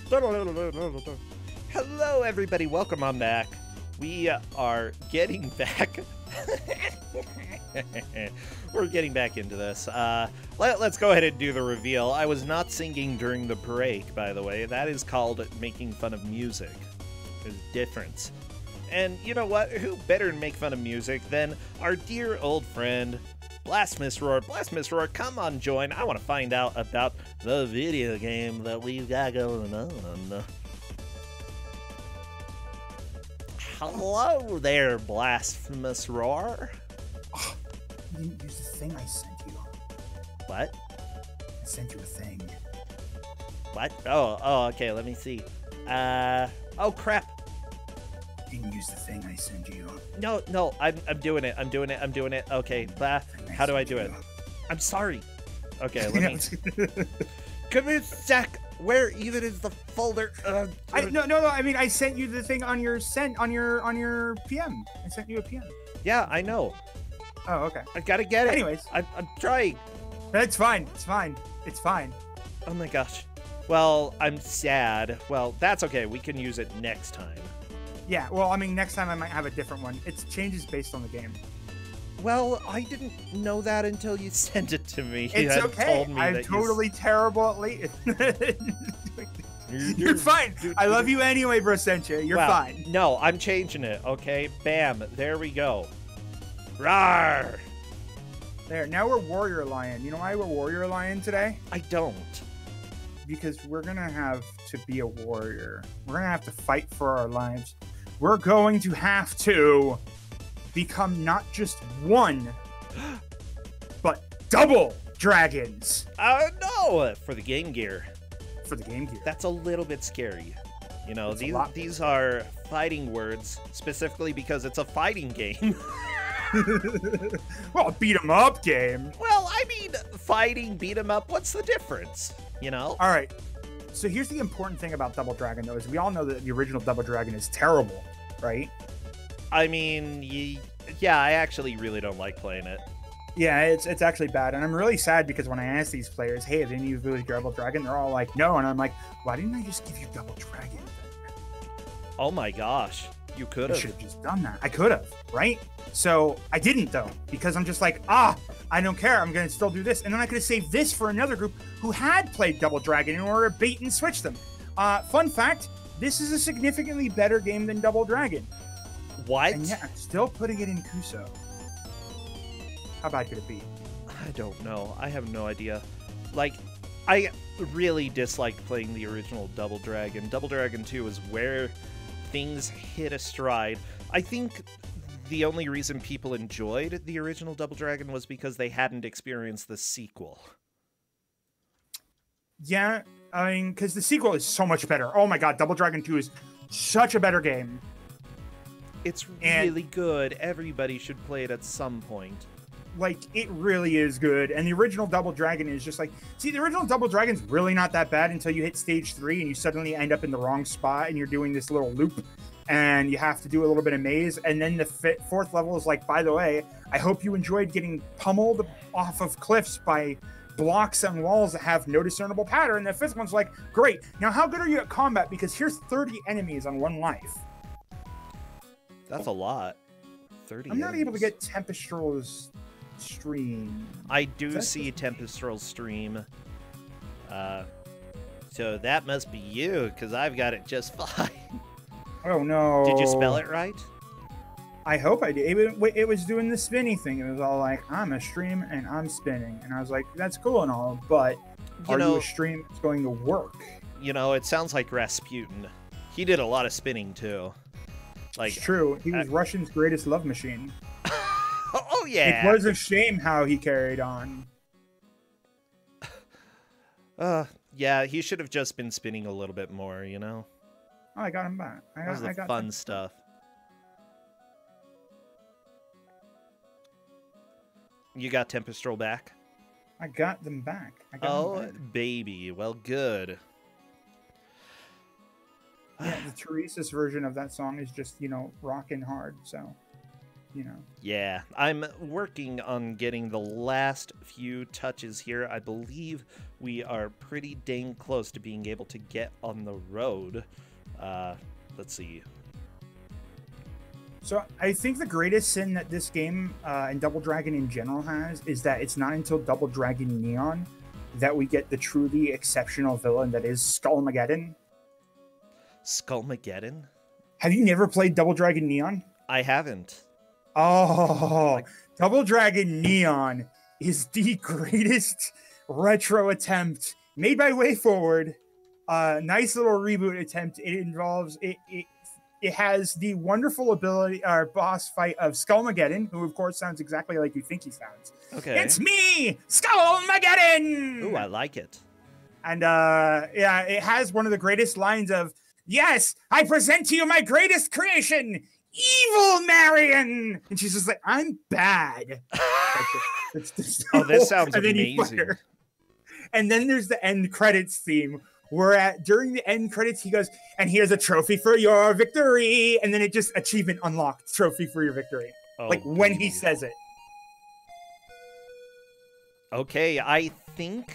Hello, everybody. Welcome on back. We are getting back. We're getting back into this. Let's go ahead and do the reveal. I was not singing during the break, by the way. That is called making fun of music. There's a difference. And you know what? Who better to make fun of music than our dear old friend, Blasphemous Roar. Blasphemous Roar, come on, join. I want to find out about the video game that we've got going on. Hello there, Blasphemous Roar. Oh, you didn't use the thing I sent you. What? I sent you a thing. What? Oh, okay, let me see. Oh, crap. You didn't use the thing I sent you. No, I'm doing it. I'm doing it. Okay, how do I do it? I'm sorry. Okay, let me... Give me a sec. Where even is the folder? No. I mean, I sent you the thing on your PM. I sent you a PM. Yeah, I know. Oh, okay. I gotta get it. Anyways, I'm trying. It's fine. It's fine. It's fine. Oh my gosh. Well, I'm sad. Well, that's okay. We can use it next time. Yeah. Well, I mean, next time I might have a different one. It changes based on the game. Well, I didn't know that until you sent it to me. It's okay. I'm totally terrible at late. You're fine. I love you anyway, Brosentia. You're fine. No, I'm changing it, okay? Bam. There we go. Rawr! There. Now we're Warrior Lion. You know why we're Warrior Lion today? I don't. Because we're going to have to be a warrior. We're going to have to fight for our lives. We're going to have to become not just one, but double dragons. No! For the Game Gear. For the Game Gear. That's a little bit scary. You know, these are fighting words, specifically because it's a fighting game. Well, a beat-em-up game. Well, I mean, fighting, beat-em-up, what's the difference? You know? All right. So here's the important thing about Double Dragon, though, is we all know that the original Double Dragon is terrible, right? I mean, yeah, I actually really don't like playing it. Yeah, it's actually bad, and I'm really sad because when I ask these players, hey, have any of you used Double Dragon? They're all like, no, and I'm like, why didn't I just give you Double Dragon? Oh my gosh, you could have. I should have just done that. I could have, right? So I didn't, though, because I'm just like, I don't care. I'm going to still do this. And then I could have saved this for another group who had played Double Dragon in order to bait and switch them. Fun fact, this is a significantly better game than Double Dragon. What? And yeah, I'm still putting it in Ku5. How bad could it be? I don't know. I have no idea. Like, I really disliked playing the original Double Dragon. Double Dragon 2 is where things hit a stride. I think the only reason people enjoyed the original Double Dragon was because they hadn't experienced the sequel. Yeah, I mean, because the sequel is so much better. Oh my god, Double Dragon 2 is such a better game. It's really good. Everybody should play it at some point. Like, it really is good. And the original Double Dragon is just like... See, the original Double Dragon's really not that bad until you hit stage 3 and you suddenly end up in the wrong spot and you're doing this little loop and you have to do a little bit of maze. And then the fourth level is like, by the way, I hope you enjoyed getting pummeled off of cliffs by blocks and walls that have no discernible pattern. And the fifth one's like, great. Now, how good are you at combat? Because here's 30 enemies on one life. That's a lot. 30 I'm not able to get Tempestral's stream. I do see Tempestral's stream. So that must be you, because I've got it just fine. Oh, no. Did you spell it right? I hope I did. It was doing the spinny thing. It was all like, I'm a stream and I'm spinning. And I was like, that's cool and all, but are you a stream that's going to work? You know, it sounds like Rasputin. He did a lot of spinning, too. Like, it's true. He was Russian's greatest love machine. Oh, yeah. It was a shame how he carried on. Yeah, he should have just been spinning a little bit more, you know? Oh, I got him back. That was the fun stuff. You got Tempestral back? I got them back. Baby. Well, good. Yeah, the Teresa's version of that song is just, you know, rocking hard, so... you know. Yeah, I'm working on getting the last few touches here. I believe we are pretty dang close to being able to get on the road. Let's see. So I think the greatest sin that this game and Double Dragon in general has is that it's not until Double Dragon Neon that we get the truly exceptional villain that is Skullmageddon. Skullmageddon? Have you never played Double Dragon Neon? I haven't. Oh, Double Dragon Neon is the greatest retro attempt made by WayForward. Nice little reboot attempt. It involves it has the wonderful ability boss fight of Skullmageddon, who of course sounds exactly like you think he sounds. Okay. It's me, Skullmageddon! Ooh, I like it. And yeah, it has one of the greatest lines of, "Yes, I present to you my greatest creation, Evil Marion!" And she's just like, "I'm bad." Oh, this sounds amazing. And then there's the end credits theme, where during the end credits, he goes, "And here's a trophy for your victory." And then it just, achievement unlocked, trophy for your victory. Oh, like when he says it. Okay, I think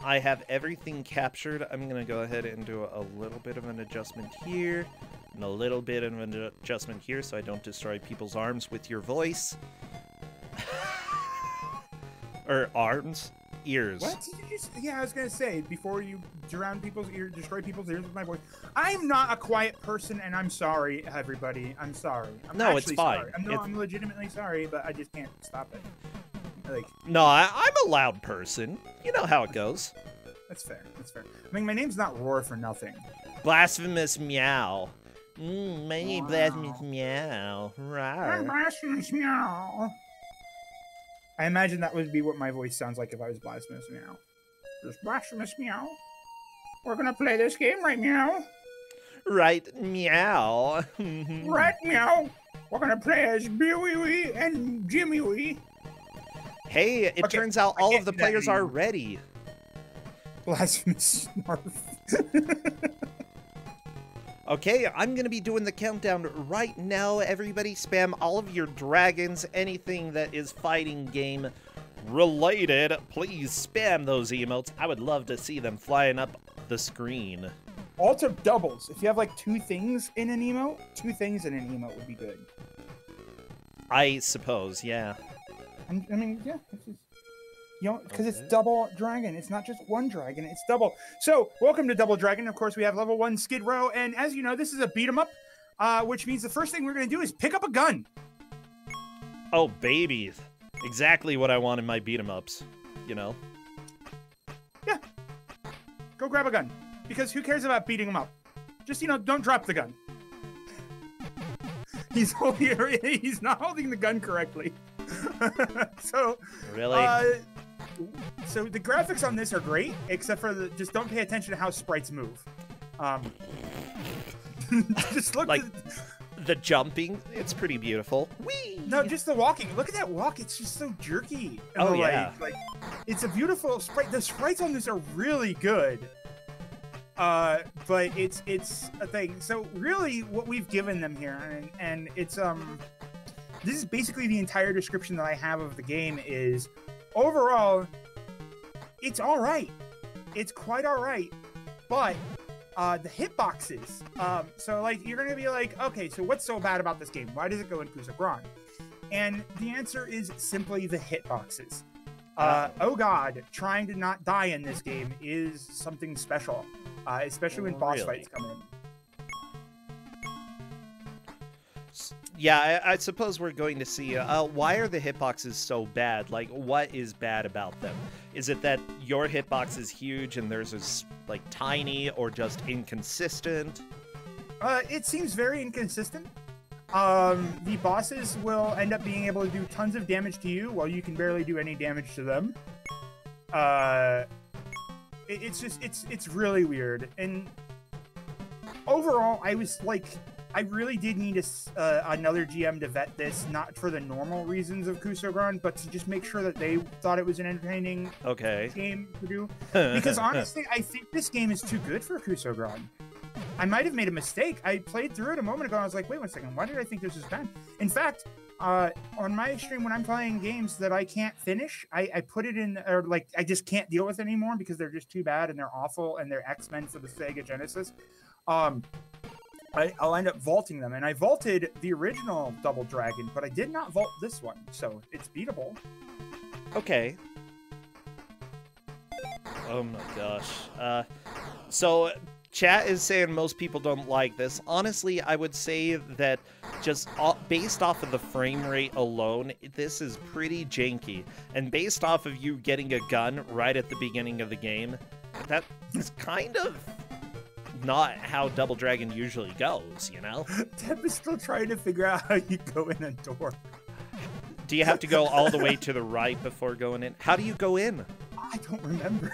I have everything captured. I'm going to go ahead and do a little bit of an adjustment here, and a little bit of an adjustment here so I don't destroy people's arms with your voice. Or arms? Ears. What did you say? Yeah, I was gonna say, before you drown people's ears, destroy people's ears with my voice. I'm not a quiet person, and I'm sorry, everybody. I'm sorry. No, it's fine. Sorry. I'm legitimately sorry, but I just can't stop it. Like, no, I'm a loud person. You know how it goes. That's fair. That's fair. I mean, my name's not Roar for nothing. Blasphemous meow. My name blasphemous meow. Rawr. Blasphemous meow. I imagine that would be what my voice sounds like if I was blasphemous meow. Just blasphemous meow. We're gonna play this game, right, meow? Right, meow. Right, meow. We're gonna play as Billy Wee and Jimmy Wee. Hey, it turns out all of the players are ready. Blasphemous Smurf. Okay, I'm gonna be doing the countdown right now. Everybody spam all of your dragons, anything that is fighting game related. Please spam those emotes. I would love to see them flying up the screen. Alter doubles. If you have like two things in an emote would be good. I suppose, yeah. I mean, yeah. You know, because it's double dragon. It's not just one dragon, it's double. So, welcome to Double Dragon. Of course, we have level 1 Skid Row. And as you know, this is a beat 'em up, which means the first thing we're going to do is pick up a gun. Oh, baby. Exactly what I want in my beat 'em ups, you know? Yeah. Go grab a gun. Because who cares about beating them up? Just, you know, don't drop the gun. He's not holding the gun correctly. So, really? So the graphics on this are great, except for just don't pay attention to how sprites move. Just look like the jumping. It's pretty beautiful. Whee! No, just the walking. Look at that walk. It's just so jerky. Oh yeah. Like it's a beautiful sprite. The sprites on this are really good. But it's a thing. So really, what we've given them here, and it's this is basically the entire description that I have of the game is, overall, it's all right. It's quite all right. But the hitboxes. So, like, you're going to be like, okay, so what's so bad about this game? Why does it go in Ku5ogrande? And the answer is simply the hitboxes. Oh god, trying to not die in this game is something special. Especially when boss fights come in. Yeah, I suppose we're going to see, why are the hitboxes so bad? Like, what is bad about them? Is it that your hitbox is huge and theirs is, like, tiny or just inconsistent? It seems very inconsistent. The bosses will end up being able to do tons of damage to you while you can barely do any damage to them. It's really weird. And overall, I was like, I really did need another GM to vet this, not for the normal reasons of Ku5ogrande, but to just make sure that they thought it was an entertaining game to do. Because honestly, I think this game is too good for Ku5ogrande. I might have made a mistake. I played through it a moment ago and I was like, wait one second, why did I think this was bad? In fact, On my stream, when I'm playing games that I can't finish, I put it in, or like I just can't deal with anymore because they're just too bad and they're awful and they're X-Men for the Sega Genesis. I'll end up vaulting them, and I vaulted the original Double Dragon, but I did not vault this one, so it's beatable. Okay. Oh my gosh. So chat is saying most people don't like this. Honestly, I would say that just based off of the frame rate alone, this is pretty janky. And based off of you getting a gun right at the beginning of the game, that is kind of not how Double Dragon usually goes, you know? Teb is still trying to figure out how you go in a door. Do you have to go all the way to the right before going in? How do you go in? I don't remember.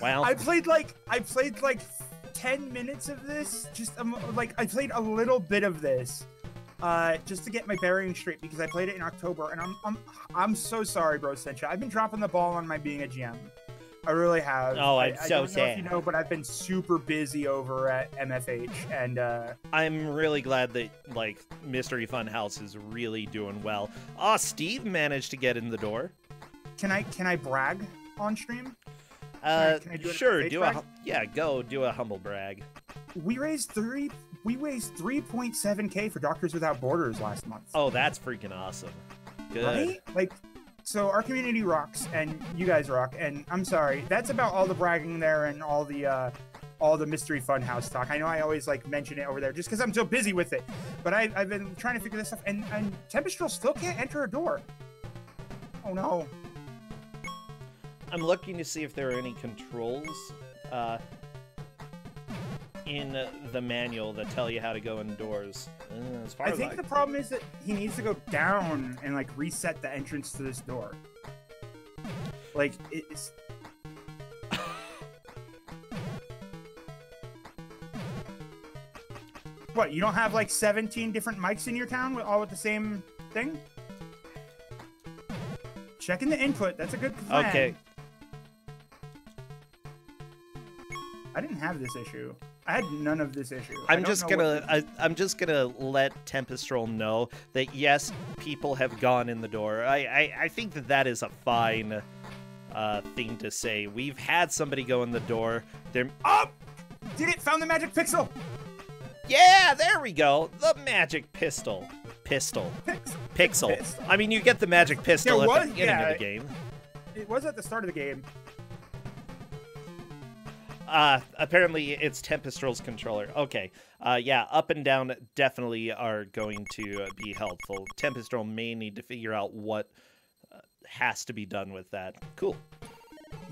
Well, I played like 10 minutes of this. Just like I played a little bit of this, just to get my bearings straight because I played it in October, and I'm so sorry, bro, Sencha. I've been dropping the ball on my being a GM. I really have. Oh, I'm I so don't know sad. if you know, but I've been super busy over at MFH, and I'm really glad that, like, Mystery Fun House is really doing well. Ah, Steve managed to get in the door. Can I brag on stream? Can I do it Sure, do a go do a humble brag. We raised 3.7K for Doctors Without Borders last month. Oh, that's freaking awesome. Good. Right? Like, so our community rocks, and you guys rock. And I'm sorry, that's about all the bragging there and all the Mystery Fun House talk. I know I always like mention it over there just because I'm so busy with it. But I've been trying to figure this stuff, and Tempestral still can't enter a door. Oh no. I'm looking to see if there are any controls in the manual that tell you how to go indoors. As far I as think the problem is that he needs to go down and like reset the entrance to this door. Like it's. What, you don't have like 17 different mics in your town all with the same thing? Checking the input. That's a good plan. Okay. I didn't have this issue. I had none of this issue. I'm just gonna let Tempestral know that yes, people have gone in the door. I think that is a fine thing to say. We've had somebody go in the door. They're did it! Found the magic pixel. Yeah, there we go. The magic pistol. Pixel. I mean, you get the magic pistol at the beginning of the game. It was at the start of the game. Apparently it's Tempestral's controller. Okay. Yeah, up and down definitely are going to be helpful. Tempestral may need to figure out what has to be done with that. Cool.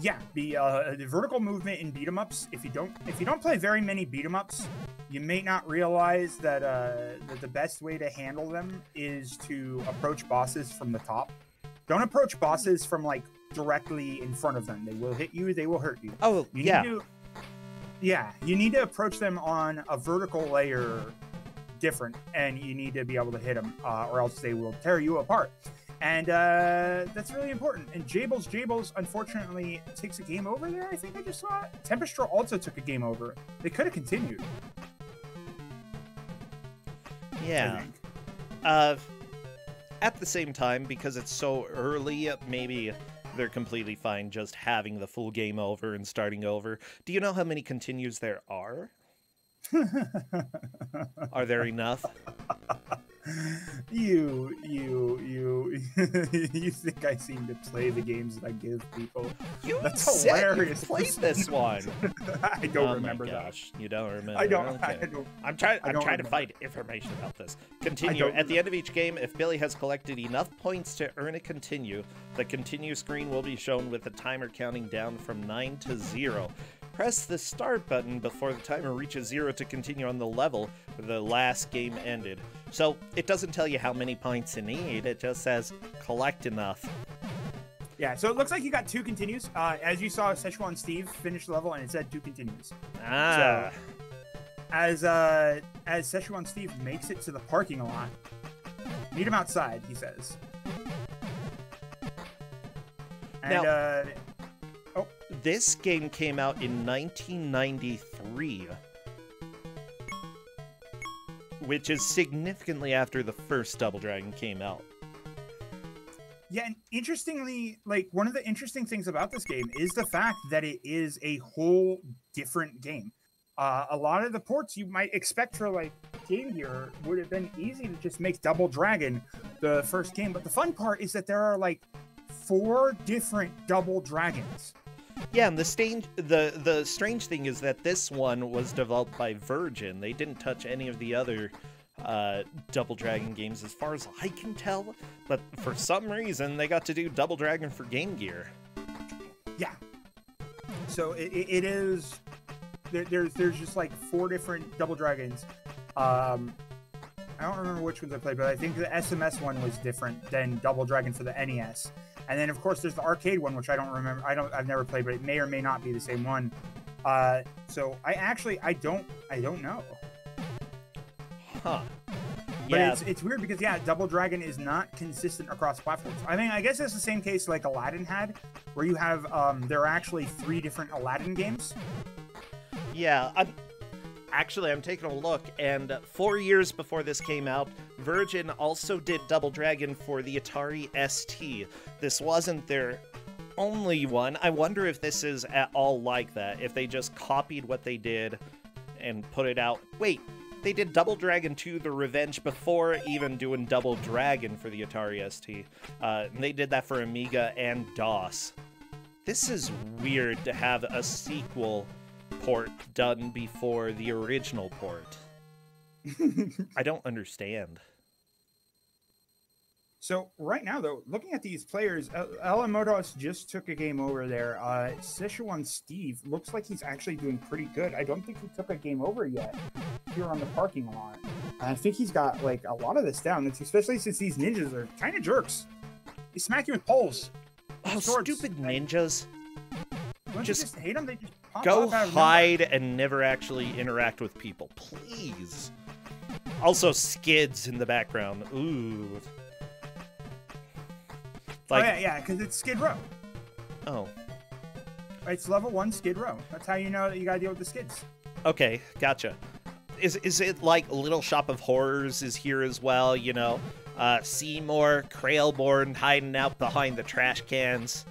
Yeah, the vertical movement in beat 'em ups. If you don't play very many beat 'em ups, you may not realize that the best way to handle them is to approach bosses from the top. Don't approach bosses from like directly in front of them. They will hit you. They will hurt you. Oh, Yeah, you need to approach them on a vertical layer different, and you need to be able to hit them, or else they will tear you apart. And that's really important. And Jables, unfortunately, takes a game over there. I think I just saw it. Tempestral also took a game over. They could have continued. Yeah. At the same time, because it's so early, maybe they're completely fine just having the full game over and starting over. Do you know how many continues there are? Are there enough? You think I seem to play the games that I give people? That's hilarious. You played this one. I don't remember that. Gosh, you don't remember. I don't. Okay. I don't. I'm trying to find information about this. Continue. At the end of each game, if Billy has collected enough points to earn a continue, the continue screen will be shown with the timer counting down from 9 to 0. Press the start button before the timer reaches 0 to continue on the level where the last game ended. So it doesn't tell you how many points you need, it just says collect enough. Yeah, so it looks like you got 2 continues. As you saw, Szechuan Steve finished the level and it said 2 continues. Ah. So, as Szechuan Steve makes it to the parking lot, meet him outside, he says. And, now, this game came out in 1993. which is significantly after the first Double Dragon came out. Yeah, and interestingly, like, one of the interesting things about this game is the fact that it is a whole different game. A lot of the ports you might expect for, like, Game Gear would have been easy to just make Double Dragon the first game. But the fun part is that there are, like, 4 different Double Dragons. Yeah, and the strange thing is that this one was developed by Virgin. They didn't touch any of the other Double Dragon games as far as I can tell, but for some reason they got to do Double Dragon for Game Gear. Yeah. So it is there's just like 4 different Double Dragons. I don't remember which ones I played, but I think the SMS one was different than Double Dragon for the NES. And then of course there's the arcade one, which I don't remember. I've never played, but it may or may not be the same one. So I don't know. Huh. But Yeah. it's weird because, yeah, Double Dragon is not consistent across platforms. I mean, I guess it's the same case like Aladdin had, where you have, there are actually 3 different Aladdin games. Yeah, I'm taking a look, and 4 years before this came out, Virgin also did Double Dragon for the Atari ST. This wasn't their only one. I wonder if this is at all like that, if they just copied what they did and put it out. Wait, they did Double Dragon 2 The Revenge before even doing Double Dragon for the Atari ST. And they did that for Amiga and DOS. This is weird to have a sequel port done before the original port. I don't understand. So right now, though, looking at these players, Alamodos just took a game over there. Sichuan Steve looks like he's actually doing pretty good. I don't think he took a game over yet here on the parking lot. I think he's got like a lot of this down. It's especially since these ninjas are kind of jerks. They smack you with poles. Oh, swords. stupid ninjas. Don't you just hate them? They just pop Go up out of hide and never actually interact with people, please. Also, skids in the background. Ooh. Like, oh, yeah, because it's Skid Row. Oh. It's level 1 Skid Row. That's how you know that you gotta deal with the skids. Okay, gotcha. Is it like Little Shop of Horrors is here as well, you know? Seymour, Crailborn hiding out behind the trash cans,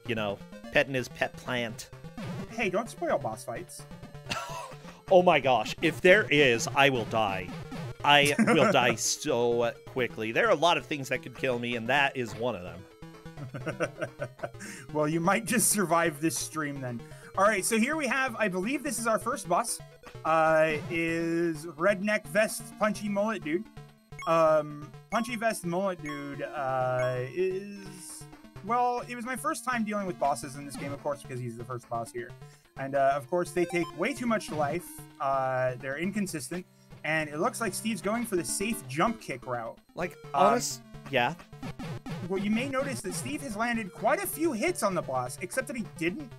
you know, petting his pet plant. Hey, don't spoil boss fights. Oh my gosh, if there is, I will die. I will die so quickly. There are a lot of things that could kill me, and that is one of them. Well, you might just survive this stream then. All right, so here we have, I believe this is our first boss, is Redneck Vest Punchy Mullet Dude. Punchy Vest Mullet Dude is, well, it was my first time dealing with bosses in this game, of course, because he's the first boss here. And, of course, they take way too much life. They're inconsistent. And it looks like Steve's going for the safe jump kick route. Like, honest, yeah. Well, you may notice that Steve has landed quite a few hits on the boss, except that he didn't.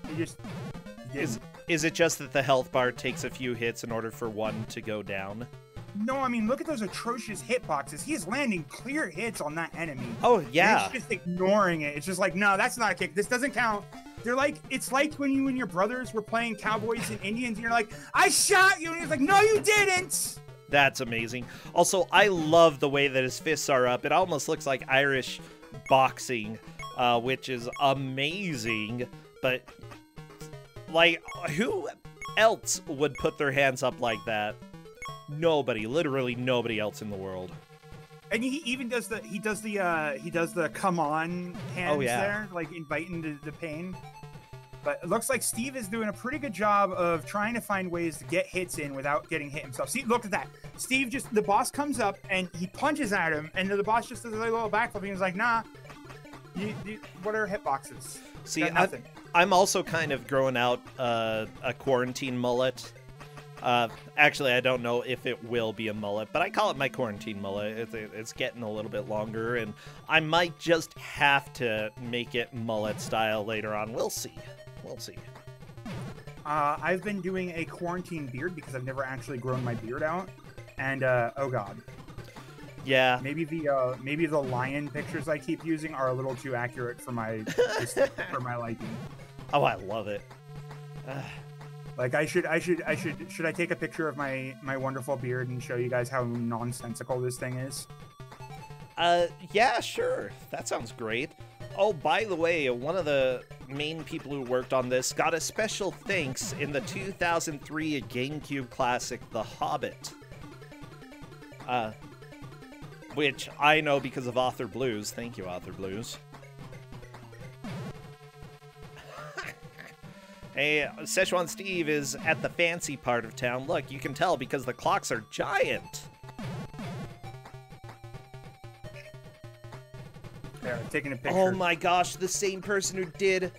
He didn't. Is it just that the health bar takes a few hits in order for one to go down? No, I mean, look at those atrocious hitboxes. He is landing clear hits on that enemy. Oh, yeah. And he's just ignoring it. It's just like, no, that's not a kick. This doesn't count. They're like, it's like when you and your brothers were playing Cowboys and Indians, and you're like, I shot you, and he's like, no, you didn't. That's amazing. Also, I love the way that his fists are up. It almost looks like Irish boxing, which is amazing. But, like, who else would put their hands up like that? Nobody, literally nobody else in the world. And he even does the come on hands there, like inviting the pain. But it looks like Steve is doing a pretty good job of trying to find ways to get hits in without getting hit himself. See, look at that. Steve the boss comes up and he punches at him, and the boss just does a little backflip. And he's like, nah, what are hitboxes? See, nothing. I'm also kind of growing out a quarantine mullet. Actually, I don't know if it will be a mullet, but I call it my quarantine mullet. It's getting a little bit longer, and I might just have to make it mullet style later on. We'll see. We'll see. I've been doing a quarantine beard because I've never actually grown my beard out, and oh god. Yeah. Maybe the lion pictures I keep using are a little too accurate for my for my liking. Oh, I love it. Like should I take a picture of my wonderful beard and show you guys how nonsensical this thing is? Yeah, sure. That sounds great. Oh, by the way, one of the main people who worked on this got a special thanks in the 2003 GameCube classic, The Hobbit. Which I know because of Author Blues. Thank you, Author Blues. Hey, Szechuan Steve is at the fancy part of town. Look, you can tell because the clocks are giant. There, taking a picture. Oh my gosh, the same person who did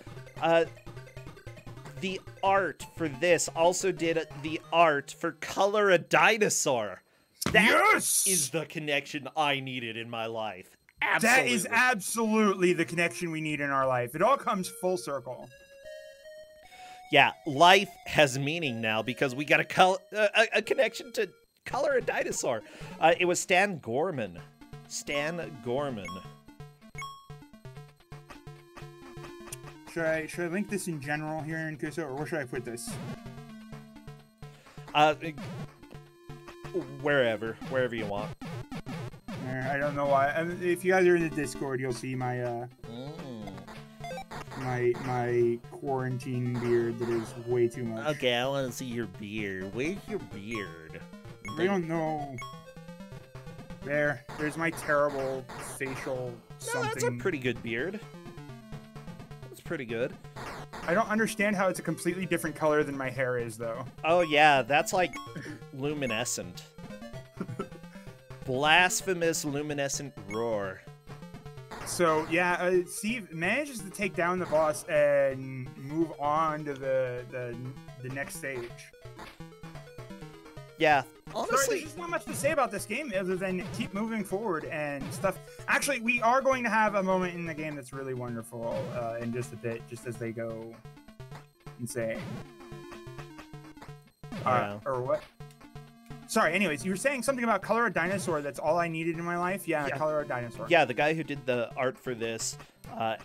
the art for this also did the art for Color a Dinosaur. That is the connection I needed in my life. Absolutely. That is absolutely the connection we need in our life. It all comes full circle. Yeah, life has meaning now because we got a connection to Color a Dinosaur. It was Stan Gorman. Stan Gorman. Should I link this in general here in Kuso, or where should I put this? Wherever you want. I don't know why. If you guys are in the Discord, you'll see my my quarantine beard that is way too much. Okay, I want to see your beard. Where's your beard? I don't know. There's my terrible facial something. No, that's a pretty good beard. That's pretty good. I don't understand how it's a completely different color than my hair is, though. Oh yeah, that's like luminescent. Blasphemous luminescent roar. So yeah, Steve manages to take down the boss and move on to the next stage. Yeah, honestly, there's just not much to say about this game other than keep moving forward and stuff. Actually, we are going to have a moment in the game that's really wonderful in just a bit, just as they go insane. Or what? Sorry, anyways, you were saying something about Color a Dinosaur. That's all I needed in my life? Yeah, Color a Dinosaur. Yeah, the guy who did the art for this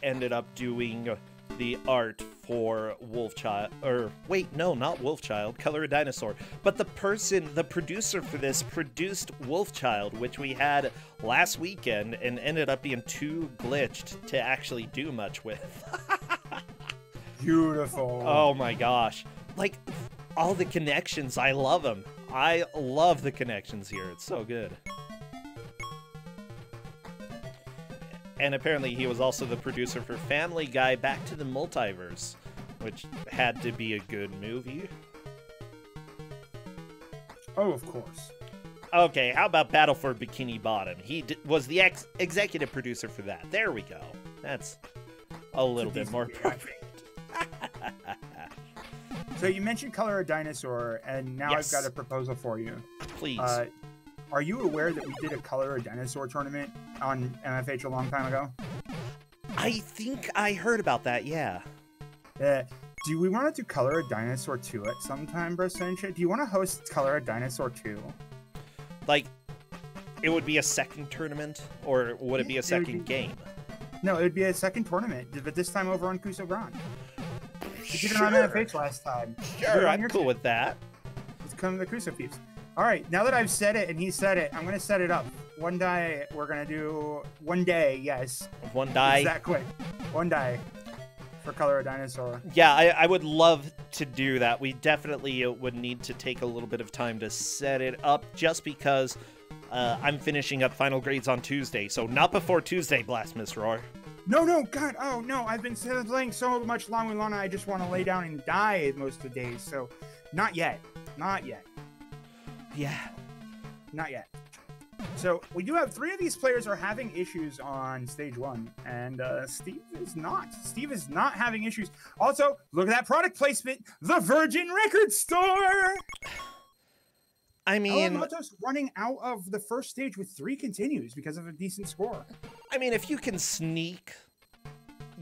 ended up doing the art for Wolfchild. Or, wait, no, not Wolfchild. Color a Dinosaur. But the producer for this produced Wolfchild, which we had last weekend and ended up being too glitched to actually do much with. Beautiful. Oh my gosh. Like, all the connections, I love them. I love the connections here. It's so good. And apparently he was also the producer for Family Guy Back to the Multiverse, which had to be a good movie. Oh, of course. Okay, how about Battle for Bikini Bottom? He was the executive producer for that. There we go. That's a little bit more perfect. So you mentioned Color a Dinosaur, and now Yes. I've got a proposal for you. Please. Are you aware that we did a Color a Dinosaur tournament on MFH a long time ago? I think I heard about that, yeah. Do we want to do Color a Dinosaur 2 at some time, Bro Sencha? Do you want to host Color a Dinosaur 2? Like, it would be a second tournament, or would it be a second game? No, it would be a second tournament, but this time over on Ku5ogrande. We did it Sure. on MFH last time. Sure, I'm cool with that. Let's come to the Kuso peeps. All right, now that I've said it and he said it, I'm going to set it up. One day, we're going to do... One day, yes. One die. It's that quick. One day for Color a Dinosaur. Yeah, I would love to do that. We definitely would need to take a little bit of time to set it up, just because I'm finishing up final grades on Tuesday. So not before Tuesday, Blasphemous Roar. No, God, oh no, I've been playing so much Long with Lana, I just want to lay down and die most of the days, so not yet. Not yet. Yeah. Not yet. So we do have 3 of these players are having issues on stage 1, and Steve is not. Steve is not having issues. Also, look at that product placement, the Virgin Record Store! I mean... Alamoto's running out of the first stage with 3 continues because of a decent score. I mean, if you can sneak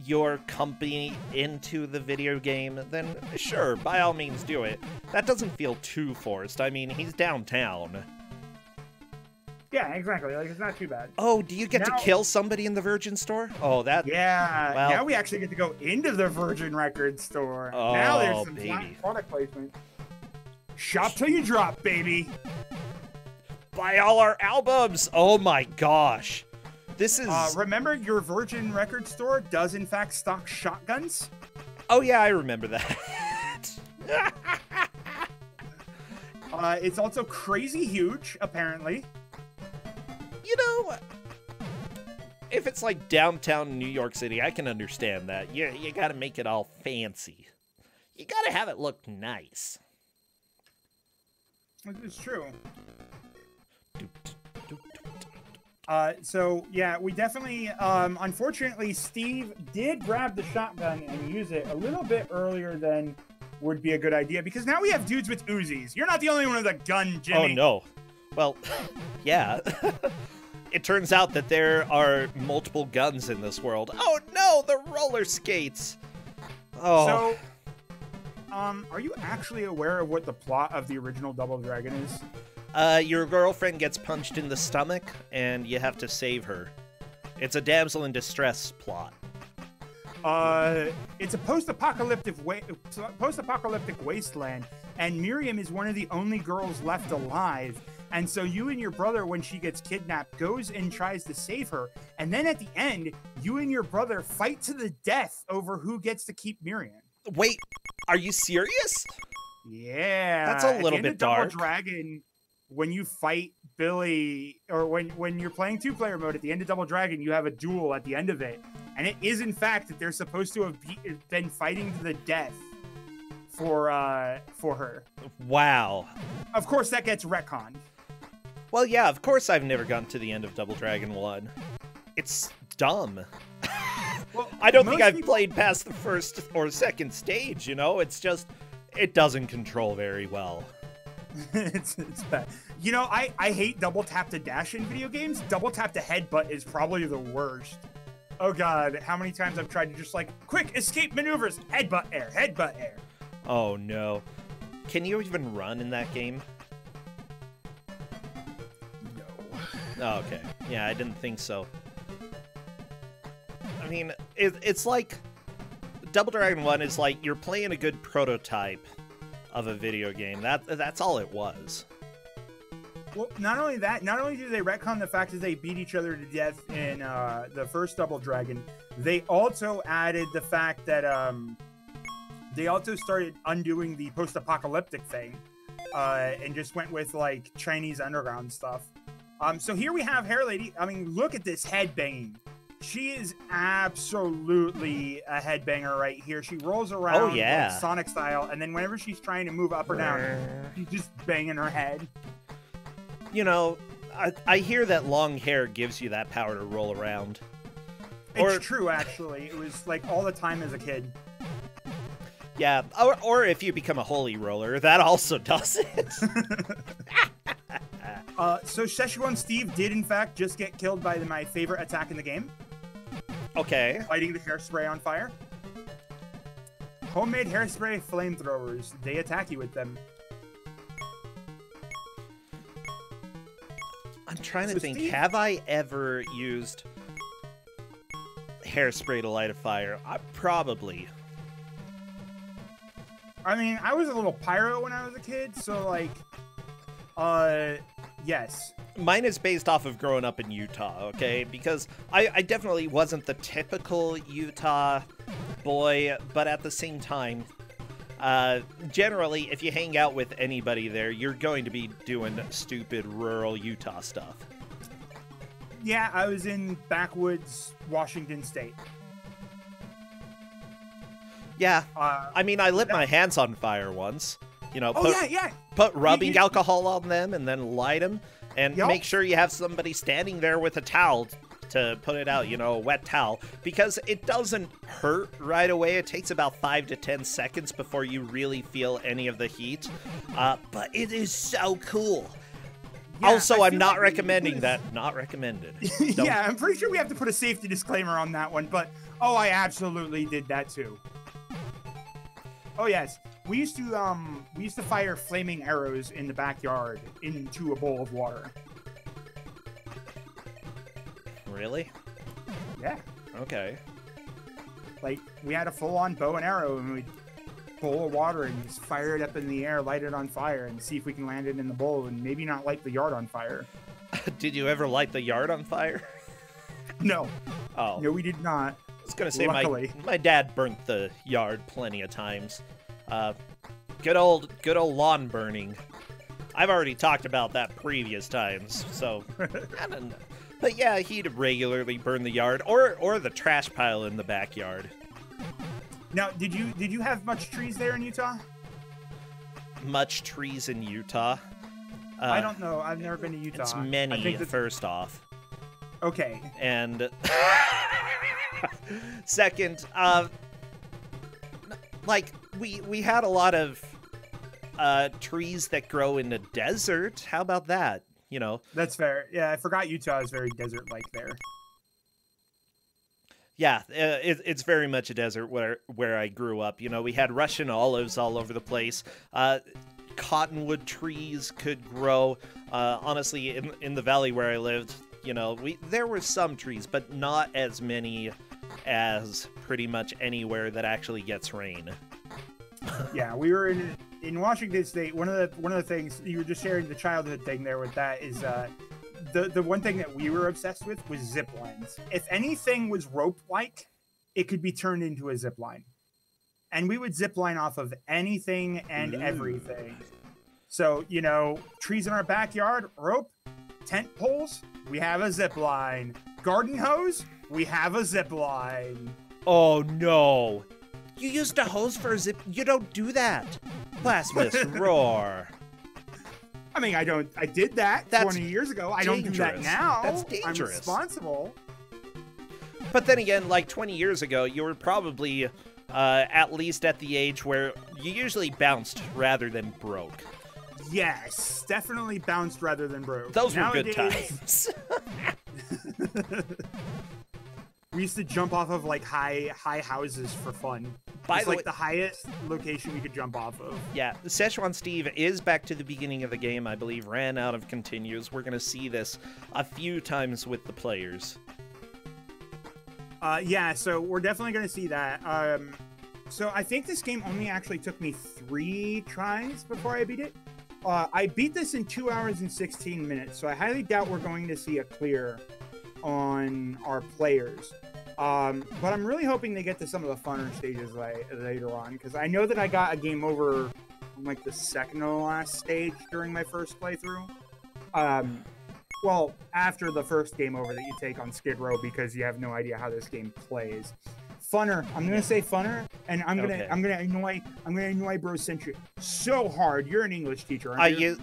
your company into the video game, then sure, by all means do it. That doesn't feel too forced. I mean, he's downtown. Yeah, exactly. Like, it's not too bad. Oh, do you get to kill somebody in the Virgin store? Oh, that... Yeah, well, now we actually get to go into the Virgin Records store. Oh, now there's some baby. product placement. Shop till you drop, baby. Buy all our albums. Oh my gosh. This is... remember, your Virgin Records store does in fact stock shotguns? Oh yeah, I remember that. It's also crazy huge, apparently. You know, if it's like downtown New York City, I can understand that. You gotta make it all fancy. You gotta have it look nice. It's true. So, yeah, we definitely, unfortunately, Steve did grab the shotgun and use it a little bit earlier than would be a good idea, because now we have dudes with Uzis. You're not the only one with a gun, Jimmy. Oh, no. Well, yeah. It turns out that there are multiple guns in this world. Oh, no, the roller skates. Oh. So, are you actually aware of what the plot of the original Double Dragon is? Your girlfriend gets punched in the stomach, and you have to save her. It's a damsel in distress plot. It's a post-apocalyptic wasteland, and Miriam is one of the only girls left alive. And so you and your brother, when she gets kidnapped, goes and tries to save her. And then at the end, you and your brother fight to the death over who gets to keep Miriam. Wait, are you serious? Yeah. That's a little bit dark. Double Dragon, when you fight Billy, or when you're playing two-player mode at the end of Double Dragon, you have a duel at the end of it. And it is, in fact, that they're supposed to have been fighting to the death for her. Wow. Of course, that gets retconned. Well, yeah, of course I've never gotten to the end of Double Dragon 1. It's dumb. Well, I don't think I've played past the first or second stage, you know? It's just, it doesn't control very well. it's bad. You know, I hate double tap to dash in video games. Double tap to headbutt is probably the worst. Oh god, how many times I've tried to just like, quick escape maneuvers, headbutt air, headbutt air. Oh no. Can you even run in that game? Oh, okay. Yeah, I didn't think so. I mean, it's like... Double Dragon 1 is like you're playing a good prototype of a video game. That's all it was. Well, not only that, not only do they retcon the fact that they beat each other to death in the first Double Dragon, they also added the fact that they also started undoing the post-apocalyptic thing and just went with like Chinese underground stuff. So here we have Hair Lady. I mean, look at this head banging. She is absolutely a headbanger right here. She rolls around like Sonic style, and then whenever she's trying to move up or down, she's just banging her head. You know, I hear that long hair gives you that power to roll around. It's true, actually. It was like all the time as a kid. Yeah, or if you become a holy roller, that also does it. So Szechuan Steve did, in fact, just get killed by my favorite attack in the game. Okay. Lighting the hairspray on fire. Homemade hairspray flamethrowers. They attack you with them. I'm trying to think, have I ever used hairspray to light a fire? Probably. I mean, I was a little pyro when I was a kid, so, like, yes. Mine is based off of growing up in Utah, okay? Because I definitely wasn't the typical Utah boy, but at the same time, generally, if you hang out with anybody there, you're going to be doing stupid rural Utah stuff. Yeah, I was in backwoods Washington State. Yeah, I mean, I lit my hands on fire once. You know, yeah. Put rubbing alcohol on them and then light them. And make sure you have somebody standing there with a towel to put it out, you know, a wet towel. Because it doesn't hurt right away. It takes about 5 to 10 seconds before you really feel any of the heat. But it is so cool. Yeah, also, I'm not recommending that. Not recommended. Yeah, I'm pretty sure we have to put a safety disclaimer on that one. But, oh, I absolutely did that too. Oh, yes. We used to fire flaming arrows in the backyard into a bowl of water. Really? Yeah. Okay. Like, we had a full-on bow and arrow, and we'd bowl of water and just fire it up in the air, light it on fire, and see if we can land it in the bowl, and maybe not light the yard on fire. Did you ever light the yard on fire? No. Oh. No, we did not. I was gonna say Luckily. my dad burnt the yard plenty of times. Good old lawn burning. I've already talked about that previous times, so I don't know. But yeah, he'd regularly burn the yard or the trash pile in the backyard. Now, did you have much trees there in Utah? Much trees in Utah? I don't know. I've never been to Utah. It's many, first off. Okay. And second, like we had a lot of trees that grow in the desert. How about that? You know. That's fair. Yeah, I forgot Utah is very desert-like there. Yeah, it's very much a desert where I grew up. You know, we had Russian olives all over the place. Cottonwood trees could grow. Honestly, in the valley where I lived, you know, there were some trees, but not as many as pretty much anywhere that actually gets rain. Yeah, we were in Washington State. One of the things you were just sharing, the childhood thing there with that is the one thing that we were obsessed with was zip lines. If anything was rope-like, it could be turned into a zip line. And we would zip line off of anything and everything. So, you know, trees in our backyard, rope, tent poles, we have a zip line. Garden hose, we have a zip line. Oh, no. You used a hose for a zip. You don't do that. Blasphemous roar. I mean, I did that 20 years ago. I don't do that now. That's dangerous. I'm responsible. But then again, like 20 years ago, you were probably at least at the age where you usually bounced rather than broke. Yes, definitely bounced rather than broke. Those were good times. We used to jump off of like high houses for fun. It's like the highest location we could jump off of. Yeah, Szechuan Steve is back to the beginning of the game, I believe. Ran out of continues. We're going to see this a few times with the players. Yeah, so we're definitely going to see that. So I think this game only actually took me 3 tries before I beat it. I beat this in 2 hours and 16 minutes, so I highly doubt we're going to see a clear on our players. But I'm really hoping they get to some of the funner stages later on, because I know that I got a game over on like the second to the last stage during my first playthrough. Well, after the first game over that you take on Skid Row, because you have no idea how this game plays. Funner. I'm gonna say funner, and I'm gonna annoy Bro Centric so hard. You're an English teacher, aren't you?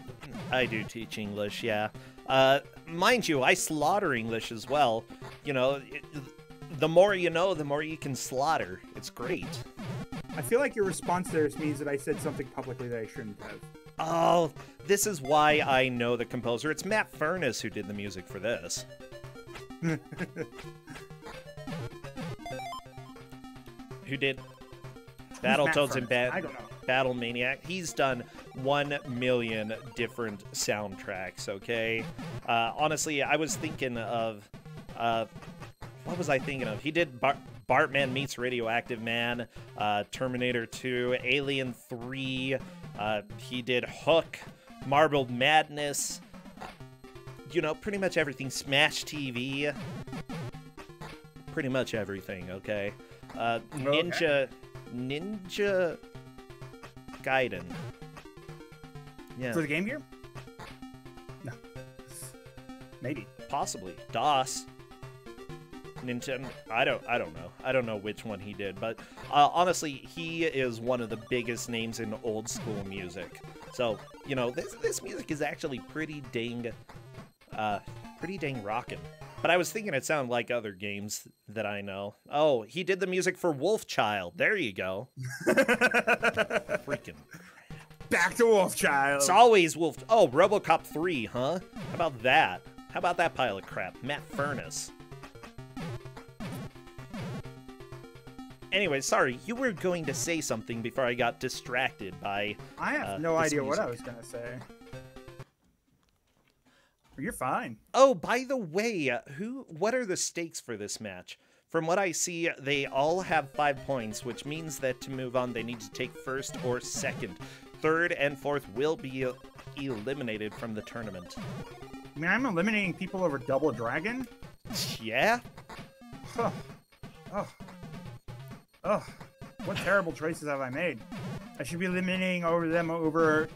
I do teach English, yeah. Mind you, I slaughter English as well. You know, the more you know, the more you can slaughter. It's great. I feel like your response there means that I said something publicly that I shouldn't have. Oh, this is why I know the composer. It's Matt Furness who did the music for this. Who did Battletoads and I don't know. Battle Maniac. He's done 1 million different soundtracks, okay? Honestly, I was thinking of... what was I thinking of? He did Bartman Meets Radioactive Man, Terminator 2, Alien 3, he did Hook, Marbled Madness, you know, pretty much everything. Smash TV. Pretty much everything, okay? Ninja Gaiden. Yeah. For the Game Gear? No. Maybe. Possibly. DOS. Nintendo. I don't know. I don't know which one he did, but honestly, he is one of the biggest names in old school music. So, you know, this music is actually pretty dang rockin'. But I was thinking it sounded like other games that I know. Oh, he did the music for Wolfchild. There you go. Freaking back to Wolfchild. It's always Wolf. Oh, RoboCop 3, huh? How about that? How about that pile of crap? Matt Furness. Anyway, sorry, you were going to say something before I got distracted by I have no idea what I was going to say. You're fine. Oh, by the way, what are the stakes for this match? From what I see, they all have 5 points, which means that to move on, they need to take first or second. Third and fourth will be eliminated from the tournament. I mean, I'm eliminating people over Double Dragon? Yeah? Huh. Oh. Oh. What terrible choices have I made? I should be eliminating them over...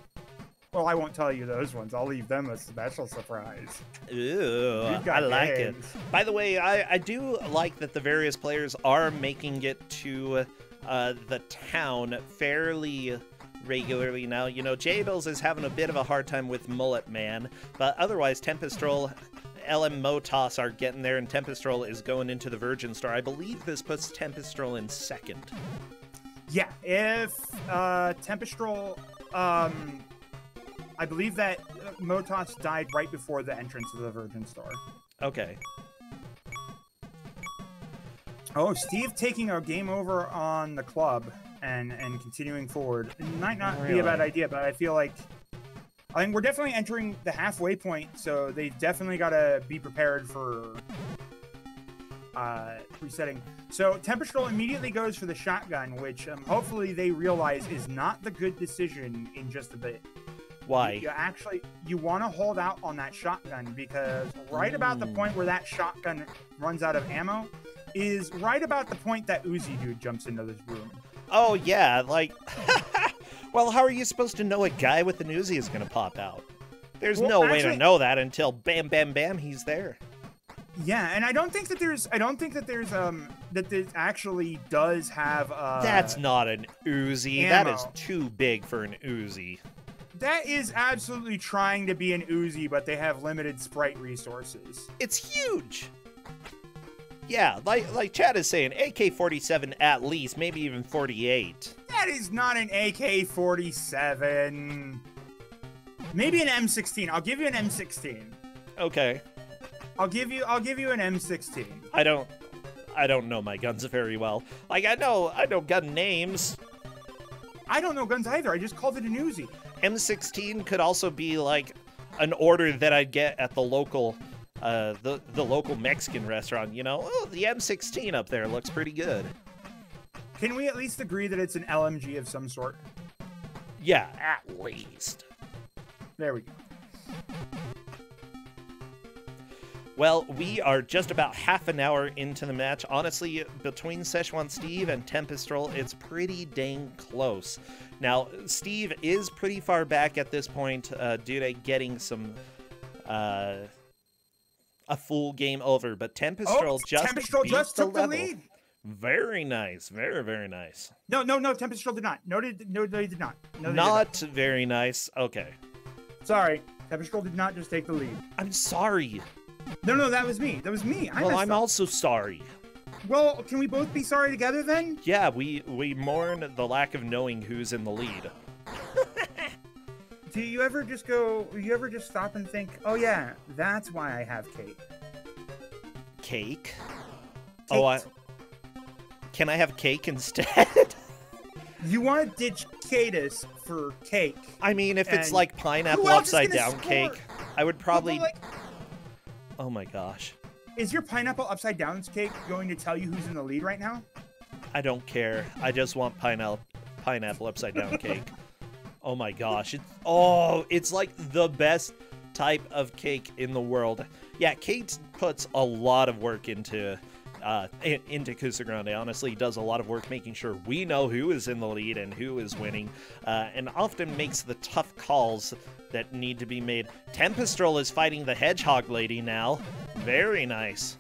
Well, I won't tell you those ones. I'll leave them a special surprise. Ooh, I like it. By the way, I do like that the various players are making it to the town fairly regularly now. You know, Jables is having a bit of a hard time with Mullet Man, but otherwise Tempestrol, LM Motos are getting there, and Tempestrol is going into the Virgin Star. I believe this puts Tempestrol in second. Yeah, if Tempestrol... I believe that Motos died right before the entrance of the Virgin Star. Okay. Oh, Steve taking a game over on the club and continuing forward. It might not be a bad idea, but I feel like... I mean, we're definitely entering the halfway point, so they've definitely got to be prepared for resetting. So Tempestrol immediately goes for the shotgun, which hopefully they realize is not the good decision in just a bit. Why? You want to hold out on that shotgun, because right about the point where that shotgun runs out of ammo is right about the point that Uzi dude jumps into this room. Oh, yeah, like... Well, how are you supposed to know a guy with an Uzi is going to pop out? There's no way to know that until bam, bam, bam, he's there. Yeah, and I don't think that this actually does have That's not an Uzi. Ammo. That is too big for an Uzi. That is absolutely trying to be an Uzi, but they have limited sprite resources. It's huge. Yeah, like Chad is saying, AK-47 at least, maybe even 48. That is not an AK-47. Maybe an M16. I'll give you an M16. Okay. I'll give you an M16. I don't know my guns very well. Like I know gun names. I don't know guns either. I just called it an Uzi. M16 could also be like an order that I'd get at the local the local Mexican restaurant, you know. Oh, the M16 up there looks pretty good. Can we at least agree that it's an LMG of some sort? Yeah, at least. There we go. Well, we are just about half an hour into the match. Honestly, between Szechuan Steve and Tempestrol, it's pretty dang close. Now, Steve is pretty far back at this point due to getting some a full game over, but Tempestrol just took the lead. Very nice, very, very nice. No, Tempestrol did not. No, they did not. No, not very nice. Okay. Sorry, Tempestrol did not just take the lead. I'm sorry. No, that was me. That was me. I'm also sorry. Well, can we both be sorry together then? Yeah, we mourn the lack of knowing who's in the lead. Do you ever just stop and think, oh yeah, that's why I have cake? Cake? Oh, can I have cake instead? You want to ditch Cadus for cake. I mean, if it's like pineapple upside down cake, I would probably... Oh my gosh. Is your pineapple upside down cake going to tell you who's in the lead right now? I don't care. I just want pineapple upside down cake. Oh my gosh. It's like the best type of cake in the world. Yeah, Kate puts a lot of work into Ku5ogrande. Honestly, does a lot of work making sure we know who is in the lead and who is winning, and often makes the tough calls that need to be made. Tempestrol is fighting the Hedgehog Lady now. Very nice.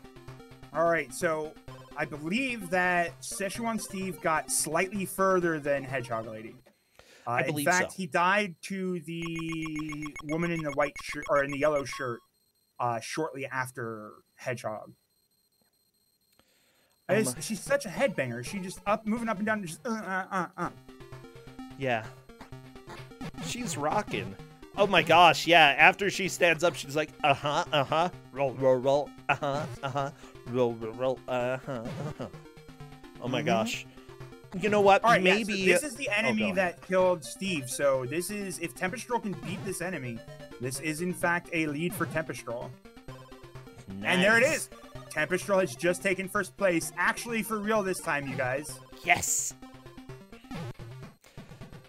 All right, so I believe that Szechuan Steve got slightly further than Hedgehog Lady. I believe in fact, so. He died to the woman in the white shirt or in the yellow shirt shortly after Hedgehog. She's such a headbanger. She just moving up and down. Just Yeah. She's rocking. Oh my gosh, yeah. After she stands up, she's like, roll, roll, roll, roll, roll, roll, Oh my gosh. You know what? All right, Maybe yeah, so this is the enemy go that killed Steve. So this is, if Tempestral can beat this enemy, this is in fact a lead for Tempestral. Nice. And there it is. Tempestral has just taken first place. Actually, for real this time, you guys. Yes.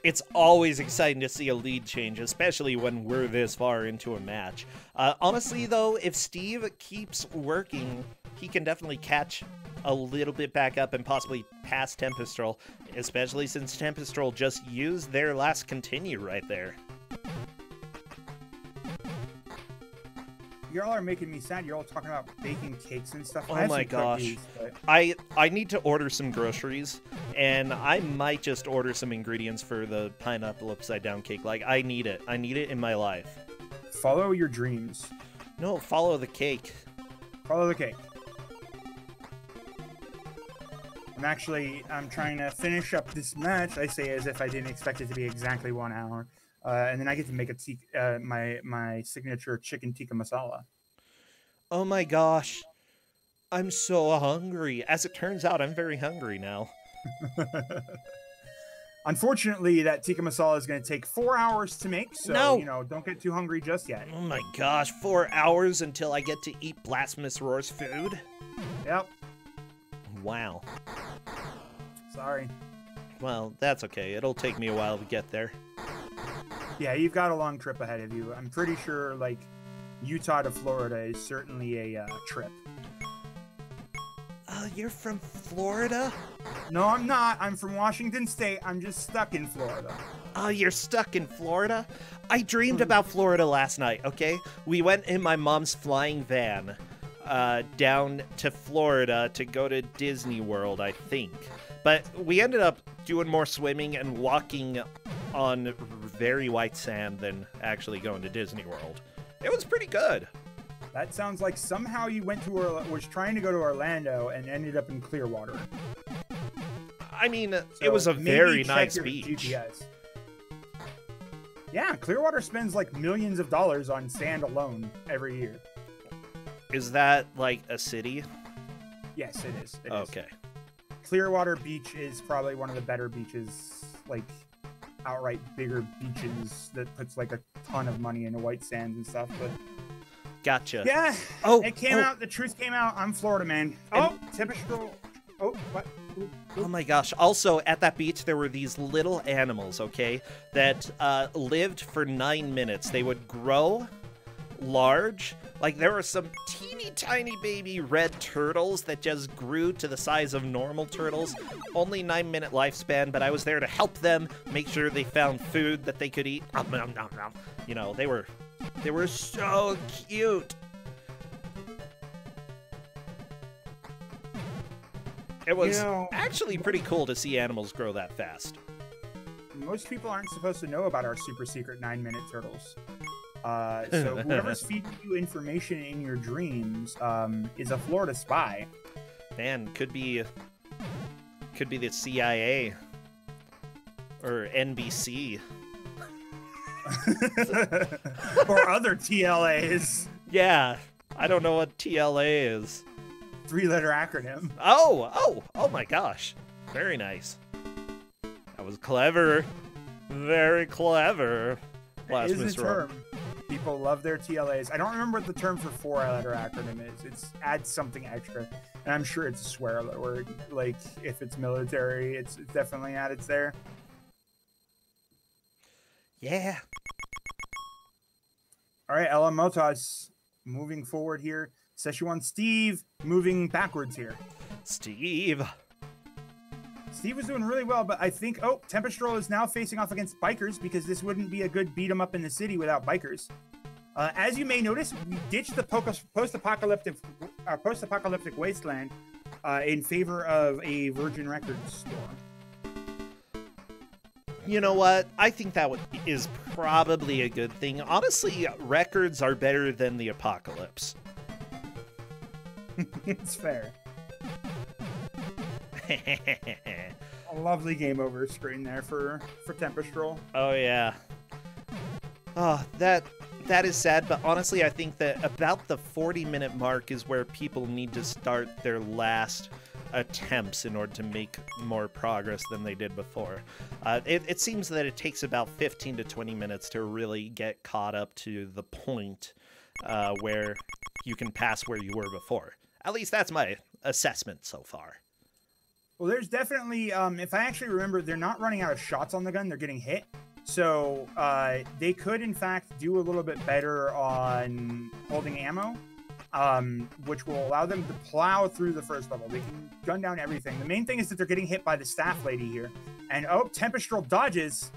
It's always exciting to see a lead change, especially when we're this far into a match. Honestly, though, if Steve keeps working, he can definitely catch a little bit back up and possibly pass Tempestral, especially since Tempestral just used their last continue right there. Y'all are making me sad. You're all talking about baking cakes and stuff. Oh my gosh. I need to order some groceries, and I might just order some ingredients for the pineapple upside down cake. Like, I need it. I need it in my life. Follow your dreams. No, follow the cake. Follow the cake. I'm trying to finish up this match. I say as if I didn't expect it to be exactly 1 hour. And then I get to make my signature chicken tikka masala. Oh my gosh. I'm so hungry. As it turns out, I'm very hungry now. Unfortunately, that tikka masala is going to take 4 hours to make, so, you know, don't get too hungry just yet. Oh my gosh, 4 hours until I get to eat Blasphemous Roar's food? Yep. Wow. Sorry. Well, that's okay. It'll take me a while to get there. Yeah, you've got a long trip ahead of you. I'm pretty sure, like, Utah to Florida is certainly a trip. You're from Florida? No, I'm not. I'm from Washington State. I'm just stuck in Florida. Oh, you're stuck in Florida? I dreamed about Florida last night, okay? We went in my mom's flying van down to Florida to go to Disney World, I think. But we ended up doing more swimming and walking on very white sand than actually going to Disney World. It was pretty good. That sounds like somehow you was trying to go to Orlando and ended up in Clearwater. I mean, So it was a maybe very check nice your beach. GPS. Yeah, Clearwater spends like millions of dollars on sand alone every year. Is that like a city? Yes, it is. It is. Okay. Clearwater Beach is probably one of the better beaches, like outright bigger beaches that puts like a ton of money into white sands and stuff. But Gotcha. yeah, it came out. The truth came out. I'm Florida man. Oh, typical. Oh, what? Oh my gosh. Also, at that beach, there were these little animals, okay, that lived for 9 minutes. They would grow large. Like, there were some teeny tiny baby red turtles that just grew to the size of normal turtles. Only 9-minute lifespan, but I was there to help them, make sure they found food that they could eat. You know, they were so cute. It was actually pretty cool to see animals grow that fast. Most people aren't supposed to know about our super secret 9-minute turtles. So whoever's feeding you information in your dreams is a Florida spy. Man, could be the CIA or NBC or other TLAs. Yeah, I don't know what TLA is. 3-letter acronym. Oh my gosh. Very nice. That was clever. Very clever. It is a term. People love their TLAs. I don't remember what the term for 4-letter acronym is. It's adds something extra. And I'm sure it's a swear word. Like, if it's military, it's definitely added there. Yeah. All right, Ella Motas moving forward here. Szechuan Steve moving backwards here. Steve was doing really well, but I think, Tempestral is now facing off against bikers because this wouldn't be a good beat 'em up in the city without bikers. As you may notice, we ditched the post-apocalyptic wasteland in favor of a Virgin Records store. You know what? I think that is probably a good thing. Honestly, records are better than the apocalypse. It's fair. A lovely game over screen there for Tempestral. Oh yeah. Oh, that that is sad, but honestly, I think that about the 40-minute mark is where people need to start their last attempts in order to make more progress than they did before. It seems that it takes about 15 to 20 minutes to really get caught up to the point where you can pass where you were before. At least that's my assessment so far. Well, there's definitely, if I actually remember, they're not running out of shots on the gun, they're getting hit. So they could, in fact, do a little bit better on holding ammo, which will allow them to plow through the first level. They can gun down everything. The main thing is that they're getting hit by the staff lady here. And, oh, Tempestral dodges.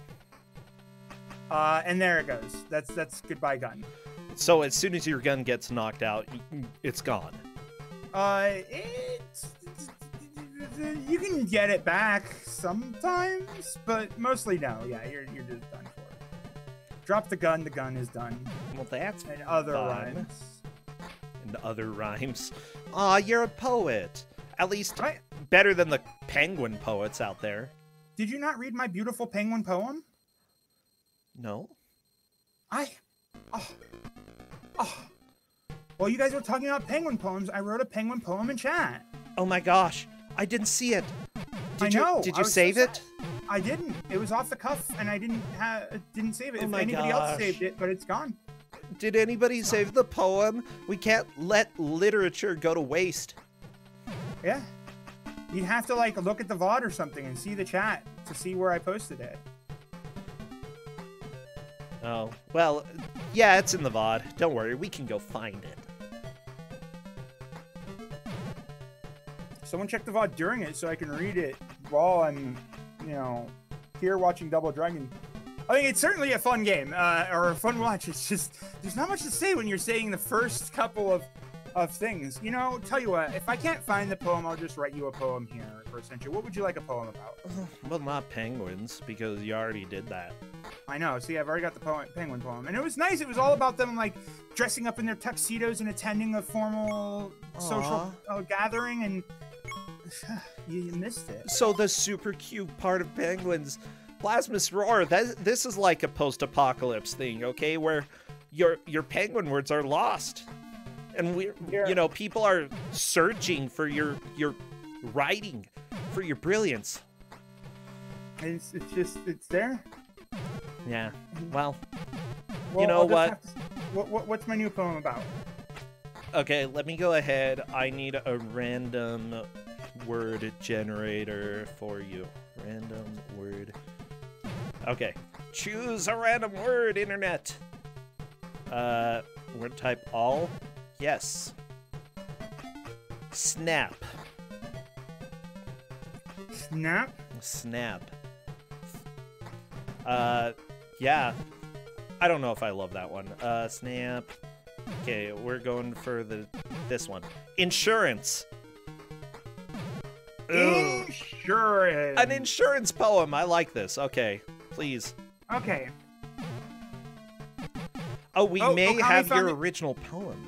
And there it goes. That's goodbye gun. So as soon as your gun gets knocked out, it's gone. You can get it back sometimes, but mostly no. Yeah, you're just done for. Drop the gun is done. Well, that's and other fun. rhymes. And other rhymes. Aw, you're a poet. At least Right. better than the penguin poets out there. Did you not read my beautiful penguin poem? No? While you guys were talking about penguin poems, I wrote a penguin poem in chat. Oh my gosh, I didn't see it. I know. Did you save it? I didn't. It was off the cuff, and I didn't save it. Oh if my anybody else gosh. saved it, but it's gone. Did anybody save the poem? We can't let literature go to waste. Yeah. You'd have to like look at the VOD or something and see the chat to see where I posted it. Oh, well, yeah, it's in the VOD. Don't worry, we can go find it. Someone check the VOD during it so I can read it while I'm, here watching Double Dragon. I mean, it's certainly a fun game, or a fun watch. It's just, there's not much to say when you're saying the first couple of things. Tell you what, if I can't find the poem, I'll just write you a poem here for Essential. What would you like a poem about? Well, not penguins, because you already did that. I know. See, I've already got the penguin poem. And it was nice. It was all about them, like, dressing up in their tuxedos and attending a formal social gathering, and you missed it. So the super cute part of penguins, Plasmus Roar, this is like a post-apocalypse thing, okay? Where your penguin words are lost. And people are searching for your writing, for your brilliance. It's there. Yeah. Well, you know what? What's my new poem about? Okay, let me go ahead. I need a random word generator for you. Random word. Okay. Choose a random word, internet. Word type all. Yes. Snap. Snap? Snap. Yeah. I don't know if I love that one. Snap. Okay, we're going for this one. Insurance. Insurance. An insurance poem. I like this. Okay, please. Okay. Oh, we may have your it. original poem.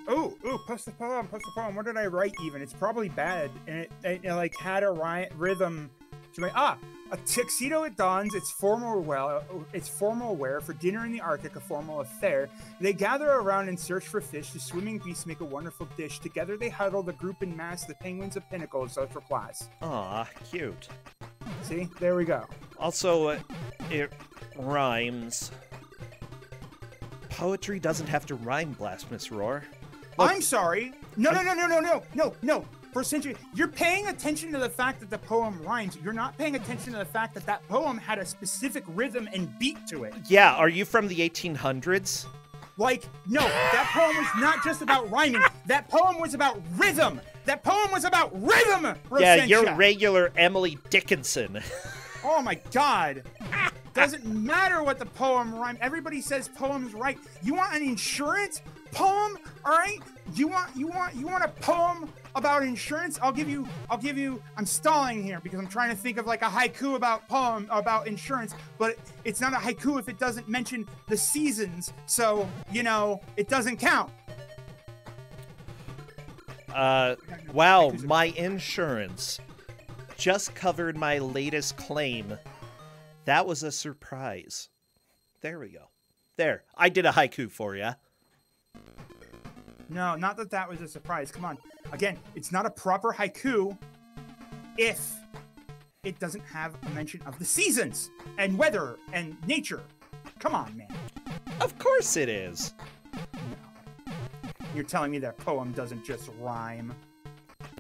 Oh, post the poem. What did I write even? It's probably bad. And it like had a rhythm to my, a tuxedo at dawns, it's formal wear for dinner in the Arctic, a formal affair. They gather around and search for fish. The swimming beasts make a wonderful dish. Together they huddle, the group in mass, the penguins a pinnacle of social class. Aw, cute. See? There we go. Also, it rhymes. Poetry doesn't have to rhyme, Blasphemous Roar. Look, I'm sorry. No. For a century, you're paying attention to the fact that the poem rhymes. You're not paying attention to the fact that that poem had a specific rhythm and beat to it. Yeah, are you from the 1800s? Like, no, that poem was not just about rhyming. That poem was about rhythm. Yeah, you're regular Emily Dickinson. Oh my God. Doesn't matter what the poem rhymes. Everybody says poems right. You want an insurance poem? All right. You want a poem about insurance? I'll give you. I'm stalling here because I'm trying to think of like a haiku about insurance, but it's not a haiku if it doesn't mention the seasons. So it doesn't count. Wow, my insurance just covered my latest claim. That was a surprise. There we go. There, I did a haiku for you. No, not that that was a surprise. Come on. Again, it's not a proper haiku if it doesn't have a mention of the seasons and weather and nature. Come on, man. Of course it is. No. You're telling me that poem doesn't just rhyme.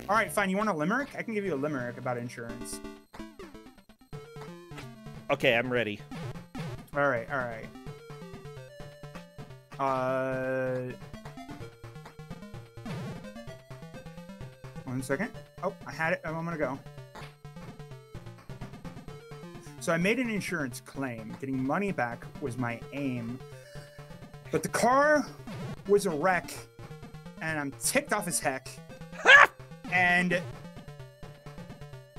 All right, fine. You want a limerick? I can give you a limerick about insurance. Okay, I'm ready. All right, all right. One second. Oh, I had it a moment ago. So I made an insurance claim. Getting money back was my aim. But the car was a wreck, and I'm ticked off as heck. And...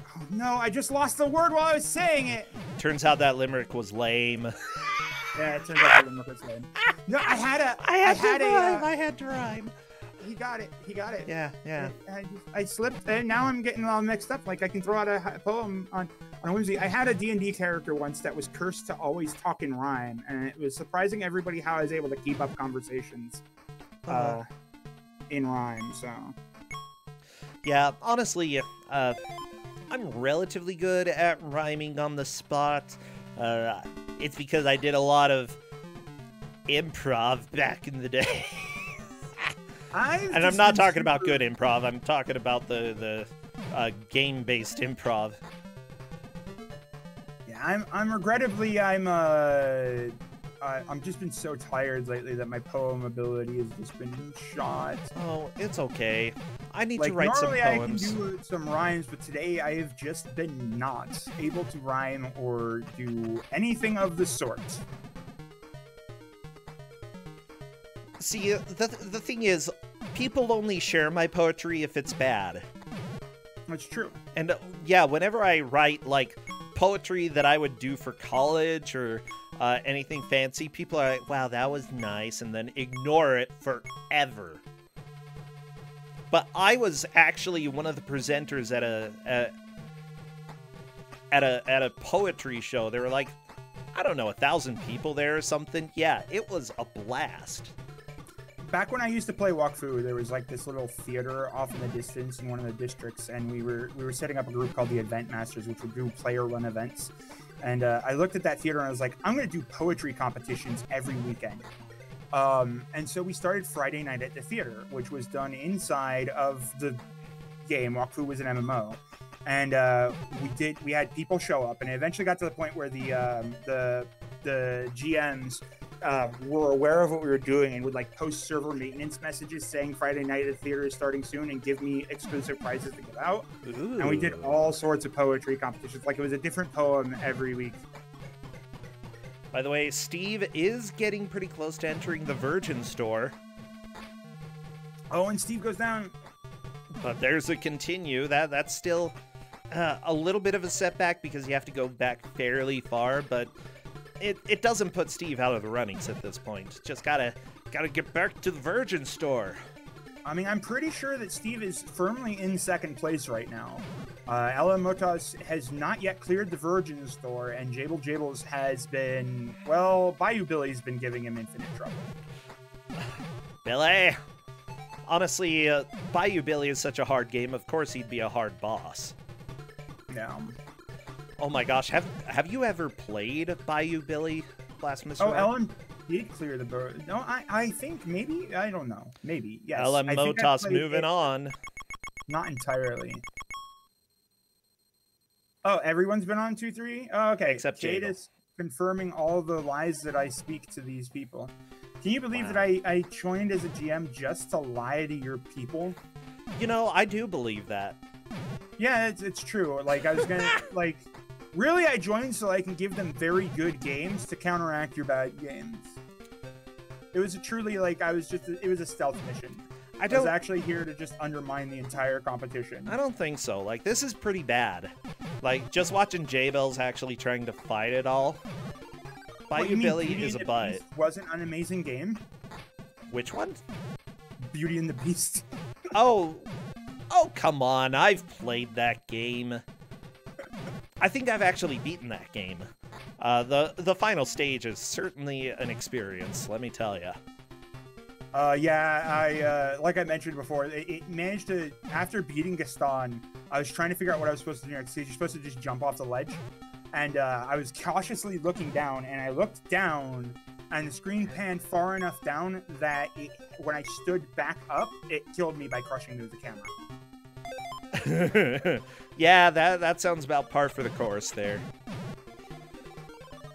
oh, no, I just lost the word while I was saying it. Turns out that limerick was lame. Yeah, it turns out the limerick was lame. No, I had to rhyme. He got it. He got it. Yeah, yeah. I slipped, and now I'm getting all mixed up. Like, I can throw out a poem on whimsy. I had a D&D character once that was cursed to always talk in rhyme, and it was surprising everybody how I was able to keep up conversations in rhyme, so... Yeah, honestly, I'm relatively good at rhyming on the spot. It's because I did a lot of improv back in the day. And I'm not talking about good improv. I'm talking about the game-based improv. Yeah, I'm regrettably I'm just been so tired lately that my poem ability has just been shot. Oh, it's okay. I need to Like, write some normally poems. I can do some rhymes, but today I have just been not able to rhyme or do anything of the sort. See, the thing is, people only share my poetry if it's bad. That's true. And yeah, whenever I write, like, poetry that I would do for college or anything fancy, people are like, wow, that was nice, and then ignore it forever. But I was actually one of the presenters at a poetry show. There were like, I don't know, 1,000 people there or something. Yeah, it was a blast. Back when I used to play Ku5ogrande, there was like this little theater off in the distance in one of the districts, and we were setting up a group called the Event Masters, which would do player-run events. And I looked at that theater and I was like, I'm going to do poetry competitions every weekend. And so we started Friday Night at the Theater, which was done inside of the game. Ku5ogrande was an MMO. And we had people show up, and it eventually got to the point where the GMs were aware of what we were doing and would like post server maintenance messages saying Friday Night at the Theater is starting soon and give me exclusive prizes to give out. Ooh. And we did all sorts of poetry competitions. Like, it was a different poem every week. By the way, Steve is getting pretty close to entering the Virgin store. Oh, and Steve goes down. But there's a continue. That's still a little bit of a setback because you have to go back fairly far, but it doesn't put Steve out of the runnings at this point. Just gotta get back to the Virgin store. I mean, I'm pretty sure that Steve is firmly in second place right now. LM Motos has not yet cleared the Virgin store, and Jables has been, well, Bayou Billy's been giving him infinite trouble. Billy! Honestly, Bayou Billy is such a hard game, of course he'd be a hard boss. Yeah. Oh my gosh, have you ever played Bayou Billy, Blasphemous? Oh, LM did clear the Virgin. No, I think maybe, I don't know. Maybe, yes. LM Motos moving on. Not entirely. Oh, everyone's been on 2-3? Oh, okay. Except Jade Jable. is confirming all the lies that I speak to these people. Can you believe that I joined as a GM just to lie to your people? You know, I do believe that. Yeah, it's true. Like, I was gonna, like, really I joined so I can give them very good games to counteract your bad games. It was truly, like, it was a stealth mission. I was actually here to just undermine the entire competition. I don't think so. Like, this is pretty bad. Like, just watching J-Bells actually trying to fight it all. Bayou Billy is a butt. Wasn't an amazing game? Which one? Beauty and the Beast. Oh, come on. I've played that game. I think I've actually beaten that game. The final stage is certainly an experience, let me tell you. Yeah, like I mentioned before, it managed to, after beating Gaston, I was trying to figure out what I was supposed to do next. You're supposed to just jump off the ledge. And I was cautiously looking down, and I looked down, and the screen panned far enough down that when I stood back up, it killed me by crushing through the camera. Yeah, that sounds about par for the course there.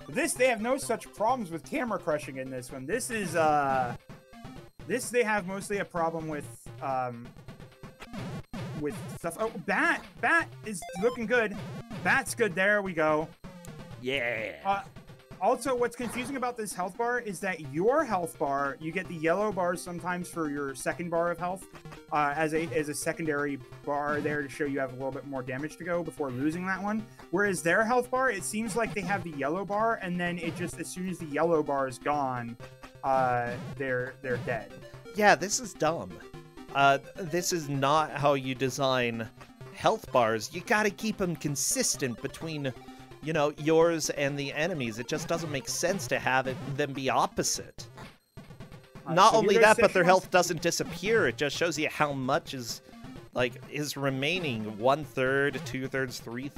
They have no such problems with camera crushing in this one. This is, they have mostly a problem with stuff. Oh, Bat is looking good. Bat's good. There we go. Yeah. Also, what's confusing about this health bar is that your health bar, you get the yellow bars sometimes for your second bar of health as a secondary bar there to show you have a little bit more damage to go before losing that one. Whereas their health bar, it seems like they have the yellow bar, and then it just, as soon as the yellow bar is gone, they're dead. Yeah, this is dumb. This is not how you design health bars. You gotta keep them consistent between, you know, yours and the enemies. It just doesn't make sense to have them be opposite. Not so only that, but their health doesn't disappear. It just shows you how much is remaining. 1/3, 2/3,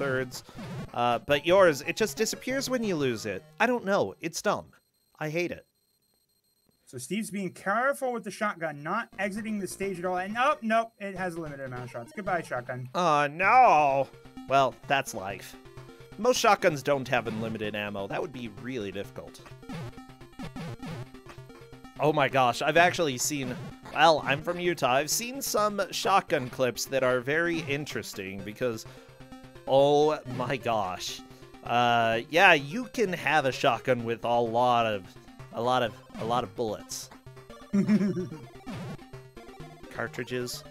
3/3. But yours, it just disappears when you lose it. I don't know. It's dumb. I hate it. So Steve's being careful with the shotgun, not exiting the stage at all. And nope, it has a limited amount of shots. Goodbye, shotgun. Oh, no. Well, that's life. Most shotguns don't have unlimited ammo. That would be really difficult. Oh my gosh, I've actually seen... Well, I'm from Utah. I've seen some shotgun clips that are very interesting because... Oh my gosh. Yeah, you can have a shotgun with a lot of bullets. Cartridges.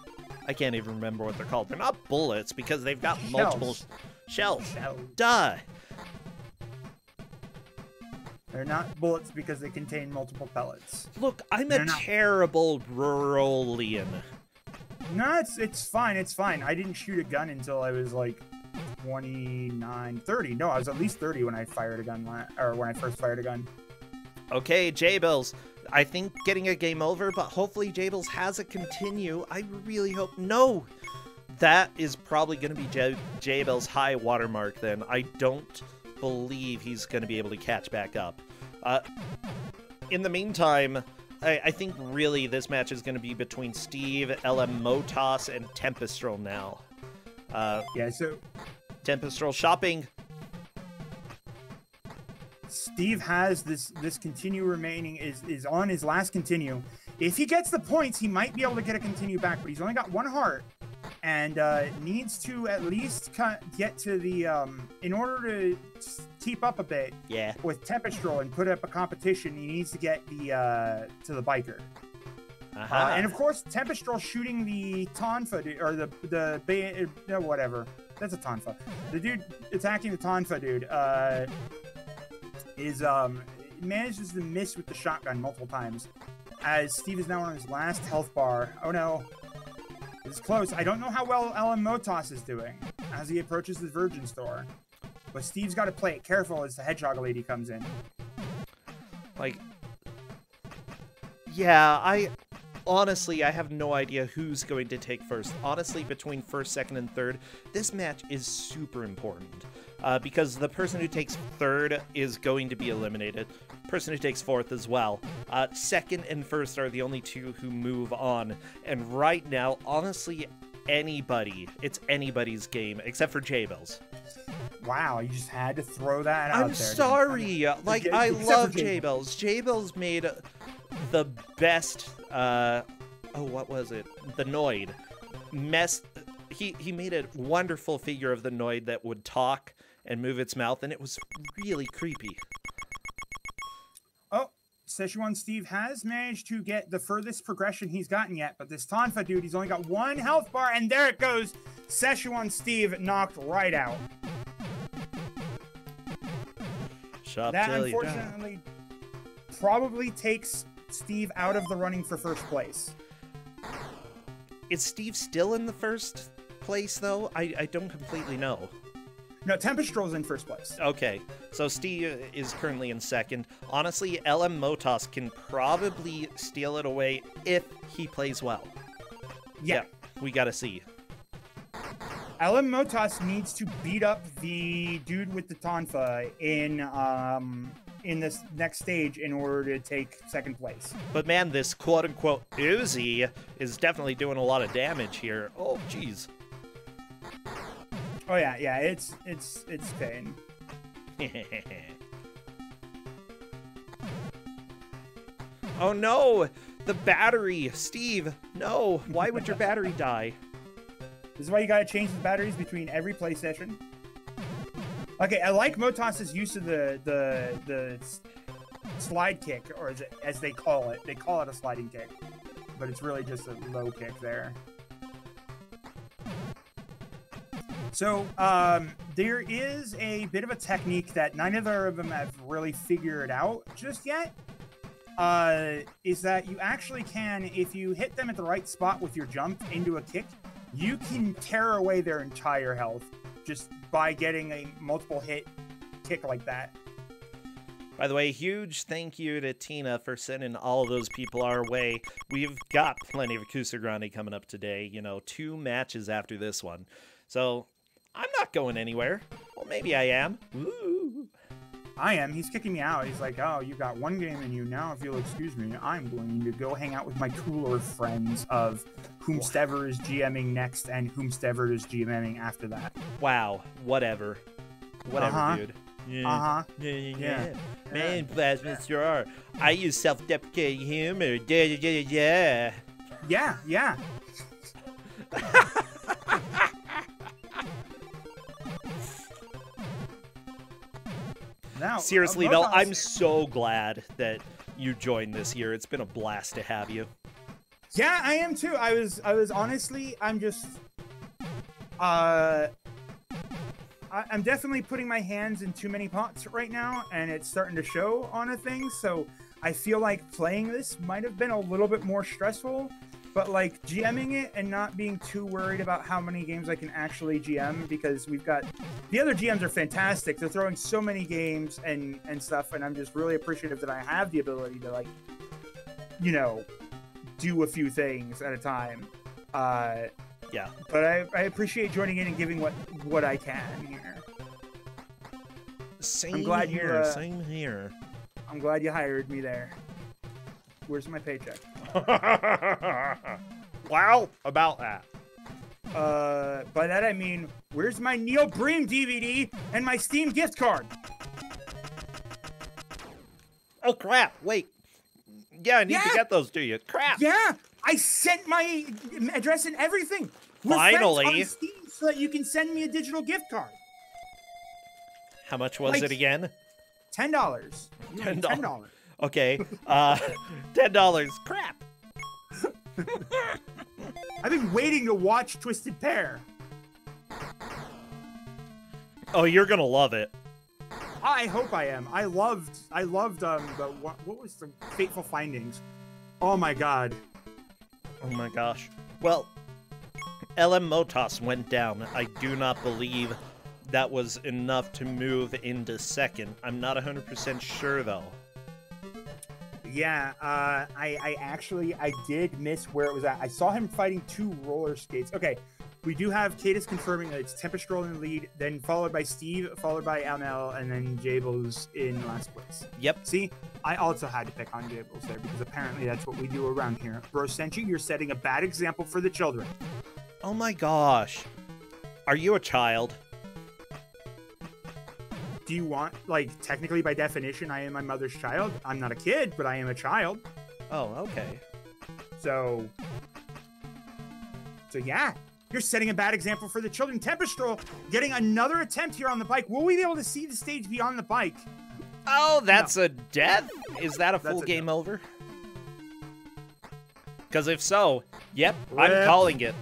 I can't even remember what they're called. They're not bullets because they've got multiple shells. Duh. They're not bullets because they contain multiple pellets. Look, I'm a terrible ruralian. No, it's fine. It's fine. I didn't shoot a gun until I was like 29, 30. No, I was at least 30 when I fired a gun, or when I first fired a gun. Okay, J-Bills. I think getting a game over, but hopefully J-Bills has a continue. I really hope... No! That is probably going to be J-Bills' high watermark then. I don't believe he's going to be able to catch back up. In the meantime, I think really this match is going to be between Steve, LM Motos, and Tempestrel now. Yeah, so... Tempestrel shopping. Steve has this continue remaining, is on his last continue. If he gets the points, he might be able to get a continue back, but he's only got one heart. And needs to at least get to the, in order to keep up a bit with Tempestrel and put up a competition, he needs to get the to the biker. And of course, Tempestrel shooting the Tonfa, or the whatever. That's a Tonfa. The dude attacking the Tonfa dude, manages to miss with the shotgun multiple times, as Steve is now on his last health bar. Oh no. It's close. I don't know how well LM Motos is doing as he approaches the Virgin store. But Steve's got to play it careful as the Hedgehog lady comes in. Like, yeah, honestly, I have no idea who's going to take first. Honestly, between first, second, and third, this match is super important. Because the person who takes third is going to be eliminated. Person who takes fourth as well. Second and first are the only two who move on. And right now, honestly, it's anybody's game, except for J-Bills. Wow, you just had to throw that out there. I'm sorry. Like, I love J-Bills. J-Bills made the best, what was it? The Noid. He made a wonderful figure of the Noid that would talk and move its mouth, and it was really creepy. Oh, Szechuan Steve has managed to get the furthest progression he's gotten yet, but this Tonfa dude, he's only got one health bar, and there it goes. Szechuan Steve knocked right out. That, unfortunately, probably takes Steve out of the running for first place. Is Steve still in the first place, though? I don't completely know. No, Tempestrol's in first place. Okay, so Steve is currently in second. Honestly, LM Motos can probably steal it away if he plays well. Yeah. We gotta see. LM Motos needs to beat up the dude with the Tonfa in this next stage in order to take second place. But man, this quote-unquote Uzi is definitely doing a lot of damage here. Oh, jeez. Oh yeah, it's pain. Oh no, the battery, Steve. No, why would your battery die? This is why you gotta change the batteries between every play session. Okay, I like Motos' use of the slide kick, or as they call it. They call it a sliding kick, but it's really just a low kick there. So, there is a bit of a technique that neither of them have really figured out just yet. Is that you actually can, if you hit them at the right spot with your jump into a kick, you can tear away their entire health just by getting a multiple hit kick like that. By the way, huge thank you to Tina for sending all of those people our way. We've got plenty of Ku5ogrande coming up today. You know, 2 matches after this one. So, I'm not going anywhere. Well, maybe I am. Ooh. I am. He's kicking me out. He's like, oh, you've got 1 game in you. Now, if you'll excuse me, I'm going to go hang out with my cooler friends of whomstever is GMing next and whomstever is GMing after that. Wow. Whatever. Whatever, dude. Yeah. Yeah. Man, Mr. R. I use self-deprecating humor. Yeah. Yeah. Now, seriously, though, I'm so glad that you joined this year. It's been a blast to have you. Yeah, I am too. I was honestly, I'm just, I'm definitely putting my hands in too many pots right now, and it's starting to show on a thing. So I feel like playing this might have been a little bit more stressful, but like GMing it and not being too worried about how many games I can actually GM, because we've got, the other GMs are fantastic. They're throwing so many games and stuff, and I'm just really appreciative that I have the ability to, like, you know, do a few things at a time. Yeah. But I appreciate joining in and giving what I can here. Same here. Same here. I'm glad you hired me there. Where's my paycheck? Wow, about that. By that I mean, where's my Neil Bream DVD and my Steam gift card? Oh, crap. Wait. Yeah, I need to get those to you. Crap. Yeah, I sent my address and everything. Finally. On Steam so that you can send me a digital gift card. How much was it again? $10. $10. Okay. $10. Crap. I've been waiting to watch Twisted Pair. Oh, you're gonna love it. I hope I am. I loved what was the Fateful Findings? Oh my god. Oh my gosh. Well, LM Motos went down. I do not believe that was enough to move into second. I'm not 100% sure though. Yeah, I did miss where it was at. I saw him fighting 2 roller skates. Okay, we do have Cadis confirming that it's Tempestrol in the lead, then followed by Steve, followed by Amel, and then Jables in last place. Yep. See, I also had to pick on Jables there because apparently that's what we do around here. Bro Senchi, you're setting a bad example for the children. Oh my gosh. Are you a child? Do you want, like, technically by definition, I am my mother's child. I'm not a kid, but I am a child. Oh, okay. So yeah, you're setting a bad example for the children. Tempestrol getting another attempt here on the bike. Will we be able to see the stage beyond the bike? Oh, that's a death? Is that a full game over? Because if so, yep, I'm calling it.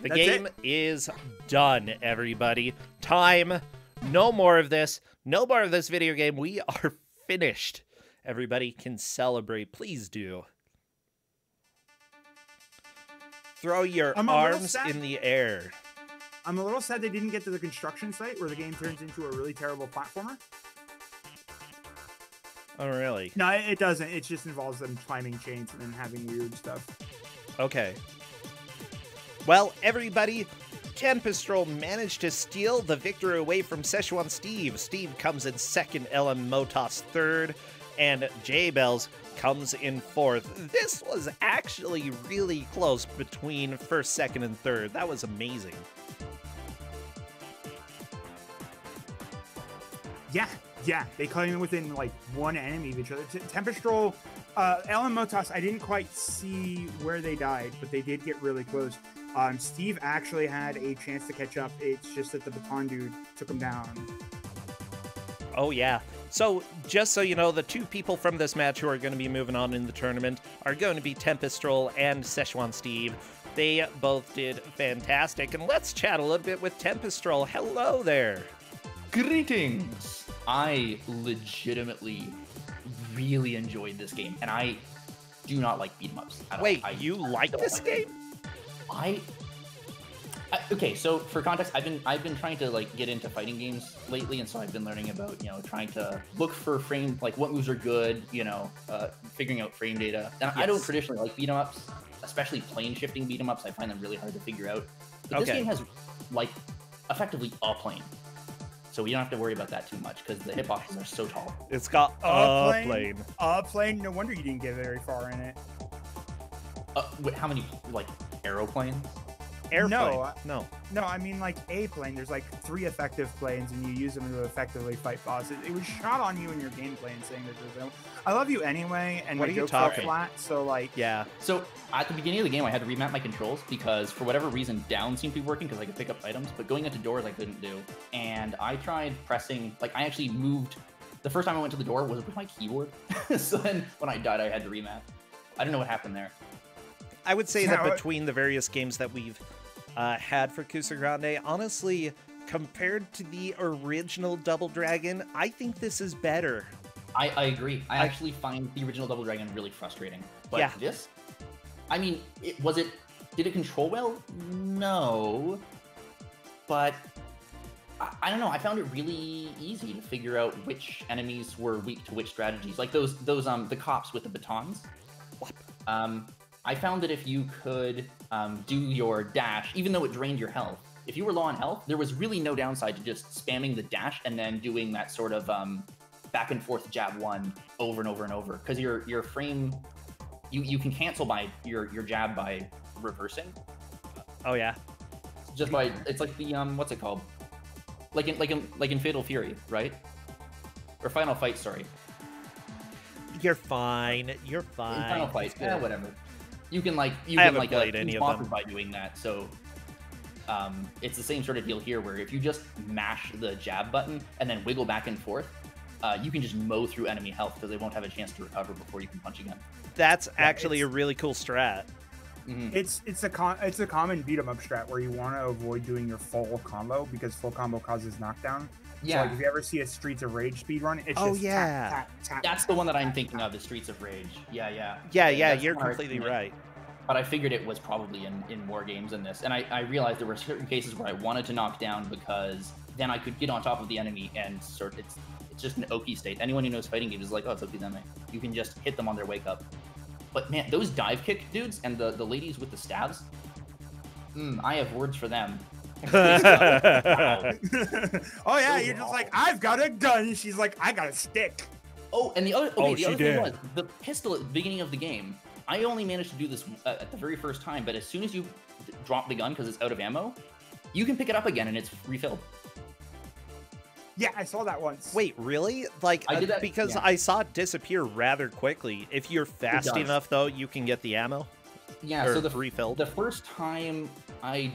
The game is done, everybody. Time. No more of this. No more of this video game. We are finished. Everybody can celebrate. Please do. Throw your arms in the air. I'm a little sad they didn't get to the construction site where the game turns into a really terrible platformer. Oh, really? No, it doesn't. It just involves them climbing chains and then having weird stuff. Okay. Well, everybody, Tempestral managed to steal the victory away from Szechuan Steve. Steve comes in second, Ellen Motos third, and J-Bells comes in fourth. This was actually really close between first, second, and third. That was amazing. Yeah, they came in within like one enemy of each other. Tempestral, Ellen Motos, I didn't quite see where they died, but they did get really close. Steve actually had a chance to catch up. It's just that the baton dude took him down. Oh, yeah. So, just so you know, the two people from this match who are going to be moving on in the tournament are going to be Tempestral and Szechuan Steve. They both did fantastic. And let's chat a little bit with Tempestral. Hello there. Greetings! I legitimately really enjoyed this game, and I do not like beat-em-ups. Wait, you like this game? Okay, so for context, I've been trying to like get into fighting games lately, and so I've been learning about trying to look for frame, like what moves are good, figuring out frame data. And Yes. I don't traditionally like beat-em-ups, especially plane shifting beat-em-ups. I find them really hard to figure out. But this game has like effectively a plane. So we don't have to worry about that too much because the hitboxes are so tall. It's got a plane. A plane? No wonder you didn't get very far in it. Wait, how many, like, aeroplanes? Airplane. No, I mean like a plane. There's like 3 effective planes, and you use them to effectively fight bosses. It was shot on you in your gameplay and saying that there's no. I love you anyway, and What my are you jokes talking? are flat. So like, Yeah. So at the beginning of the game, I had to remap my controls because for whatever reason, down seemed to be working because I could pick up items, but going into doors I couldn't do. And I tried pressing, like I actually moved. The first time I went to the door was with my keyboard. So then when I died, I had to remap. I don't know what happened there. I would say that between the various games that we've had for Ku5ogrande, honestly, compared to the original Double Dragon, I think this is better. I agree. I actually find the original Double Dragon really frustrating. But Yeah. this, I mean, did it control well? No. But I don't know. I found it really easy to figure out which enemies were weak to which strategies. Like the cops with the batons. I found that if you could do your dash, even though it drained your health, if you were low on health, there was really no downside to just spamming the dash and then doing that sort of back and forth jab one over and over and over. Because your frame, you can cancel by your jab by reversing. Oh yeah. Just by, it's like the what's it called? Like in Fatal Fury, right? Or Final Fight, sorry. You're fine. You're In fine. Final Fight, yeah, whatever. You can haven't played any of them by doing that. So it's the same sort of deal here, where if you just mash the jab button and then wiggle back and forth, you can just mow through enemy health because they won't have a chance to recover before you can punch again. That's actually a really cool strat. Mm-hmm. it's a common beat 'em up strat where you want to avoid doing your full combo because full combo causes knockdown. Yeah. So like if you ever see a Streets of Rage speedrun, it's just yeah. tap, tap, tap. That's the one that I'm thinking of, the Streets of Rage. Yeah. Yeah, That's you're smart. completely right. But I figured it was probably in more games than this. And I realized there were certain cases where I wanted to knock down because then I could get on top of the enemy and it's just an Oki state. Anyone who knows fighting games is like, oh, it's Oki enemy. You can just hit them on their wake up. But man, those dive kick dudes and the ladies with the stabs, I have words for them. Wow. Oh yeah, Those you're are just awful. like, I've got a gun. She's like, I got a stick. Oh, and the other she thing did. was the pistol at the beginning of the game. I only managed to do this at the very first time, but as soon as you drop the gun because it's out of ammo, you can pick it up again and it's refilled. Yeah, I saw that once. Wait, really? Like, I did that, because yeah. I saw it disappear rather quickly. If you're fast does. enough, though, you can get the ammo. Yeah, Or so the refilled. The first time I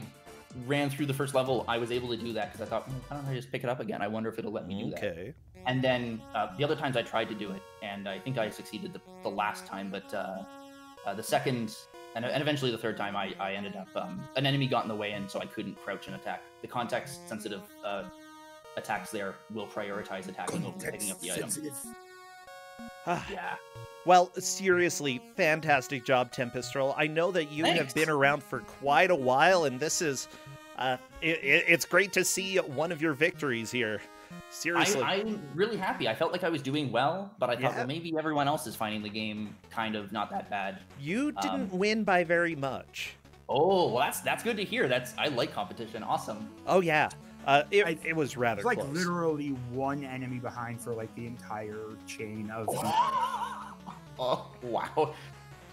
ran through the first level, I was able to do that because I thought, why don't I just pick it up again? I wonder if it'll let me do that. Okay. And then the other times I tried to do it, and I think I succeeded the last time, but the second and eventually the third time, I ended up an enemy got in the way, and so I couldn't crouch and attack. The context-sensitive attacks there will prioritize attacking over picking up the item. Yeah. Well, seriously, fantastic job, Tempestral. I know that you have Thanks. been around for quite a while, and this is It's great to see one of your victories here. Seriously. I'm really happy. I felt like I was doing well, but I thought, Yeah. well, maybe everyone else is finding the game kind of not that bad. You didn't win by very much. Oh, well, that's good to hear. I like competition. Awesome. Oh, yeah. It was rather It's like close. literally one enemy behind for like the entire chain of. Oh, wow.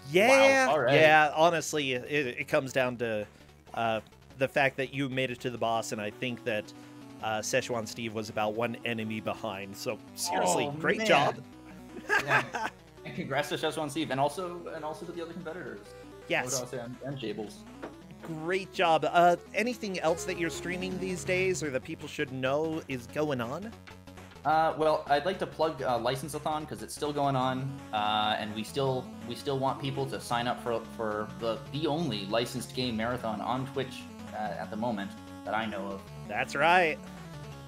Yeah, Wow, all right. yeah. Honestly, it comes down to the fact that you made it to the boss, and I think that Szechuan Steve was about one enemy behind. So seriously, Oh, great man. job. Yeah. And congrats to Szechuan Steve, and also to the other competitors. Yes, And Jables. great job. Anything else that you're streaming these days, or that people should know is going on? Well, I'd like to plug License-a-thon because it's still going on, and we still want people to sign up for the only licensed game marathon on Twitch at the moment that I know of. That's right.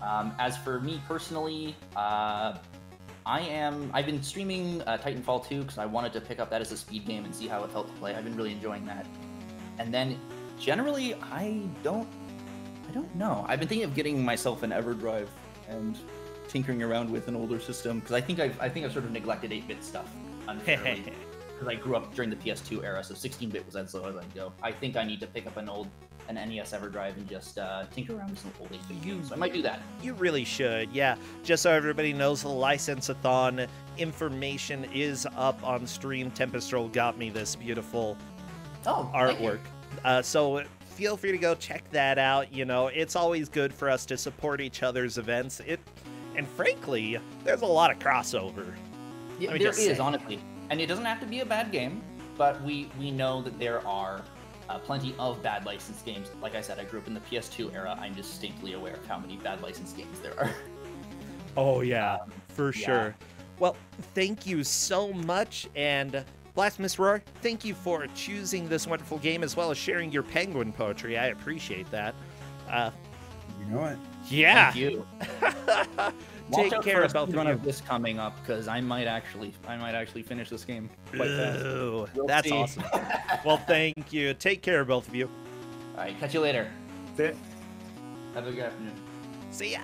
As for me personally, I've been streaming Titanfall 2 because I wanted to pick up that as a speed game and see how it felt to play. I've been really enjoying that. And then generally, I don't know. I've been thinking of getting myself an EverDrive and tinkering around with an older system because I think I've sort of neglected 8-bit stuff unfairly because I grew up during the PS2 era, so 16-bit was as low as I'd go. I think I need to pick up an NES EverDrive and just tinker around with some old 8-bit games. So I might do that. You really should, yeah. Just so everybody knows, the License-a-thon information is up on stream. Tempestrol got me this beautiful artwork. So feel free to go check that out. You know, it's always good for us to support each other's events. And frankly, there's a lot of crossover. Yeah, there is, honestly. And it doesn't have to be a bad game, but we know that there are plenty of bad licensed games. Like I said, I grew up in the PS2 era. I'm distinctly aware of how many bad licensed games there are. Oh, yeah, for sure. Well, thank you so much. And Blasphemous Roar, thank you for choosing this wonderful game as well as sharing your penguin poetry. I appreciate that. You know it. Yeah. Thank you. Take care of both one of of this coming up because I might actually finish this game quite fast. Ooh, We'll that's see. awesome. Well, thank you. Take care, both of you. All right, catch you later. That's it. Have a good afternoon. See ya.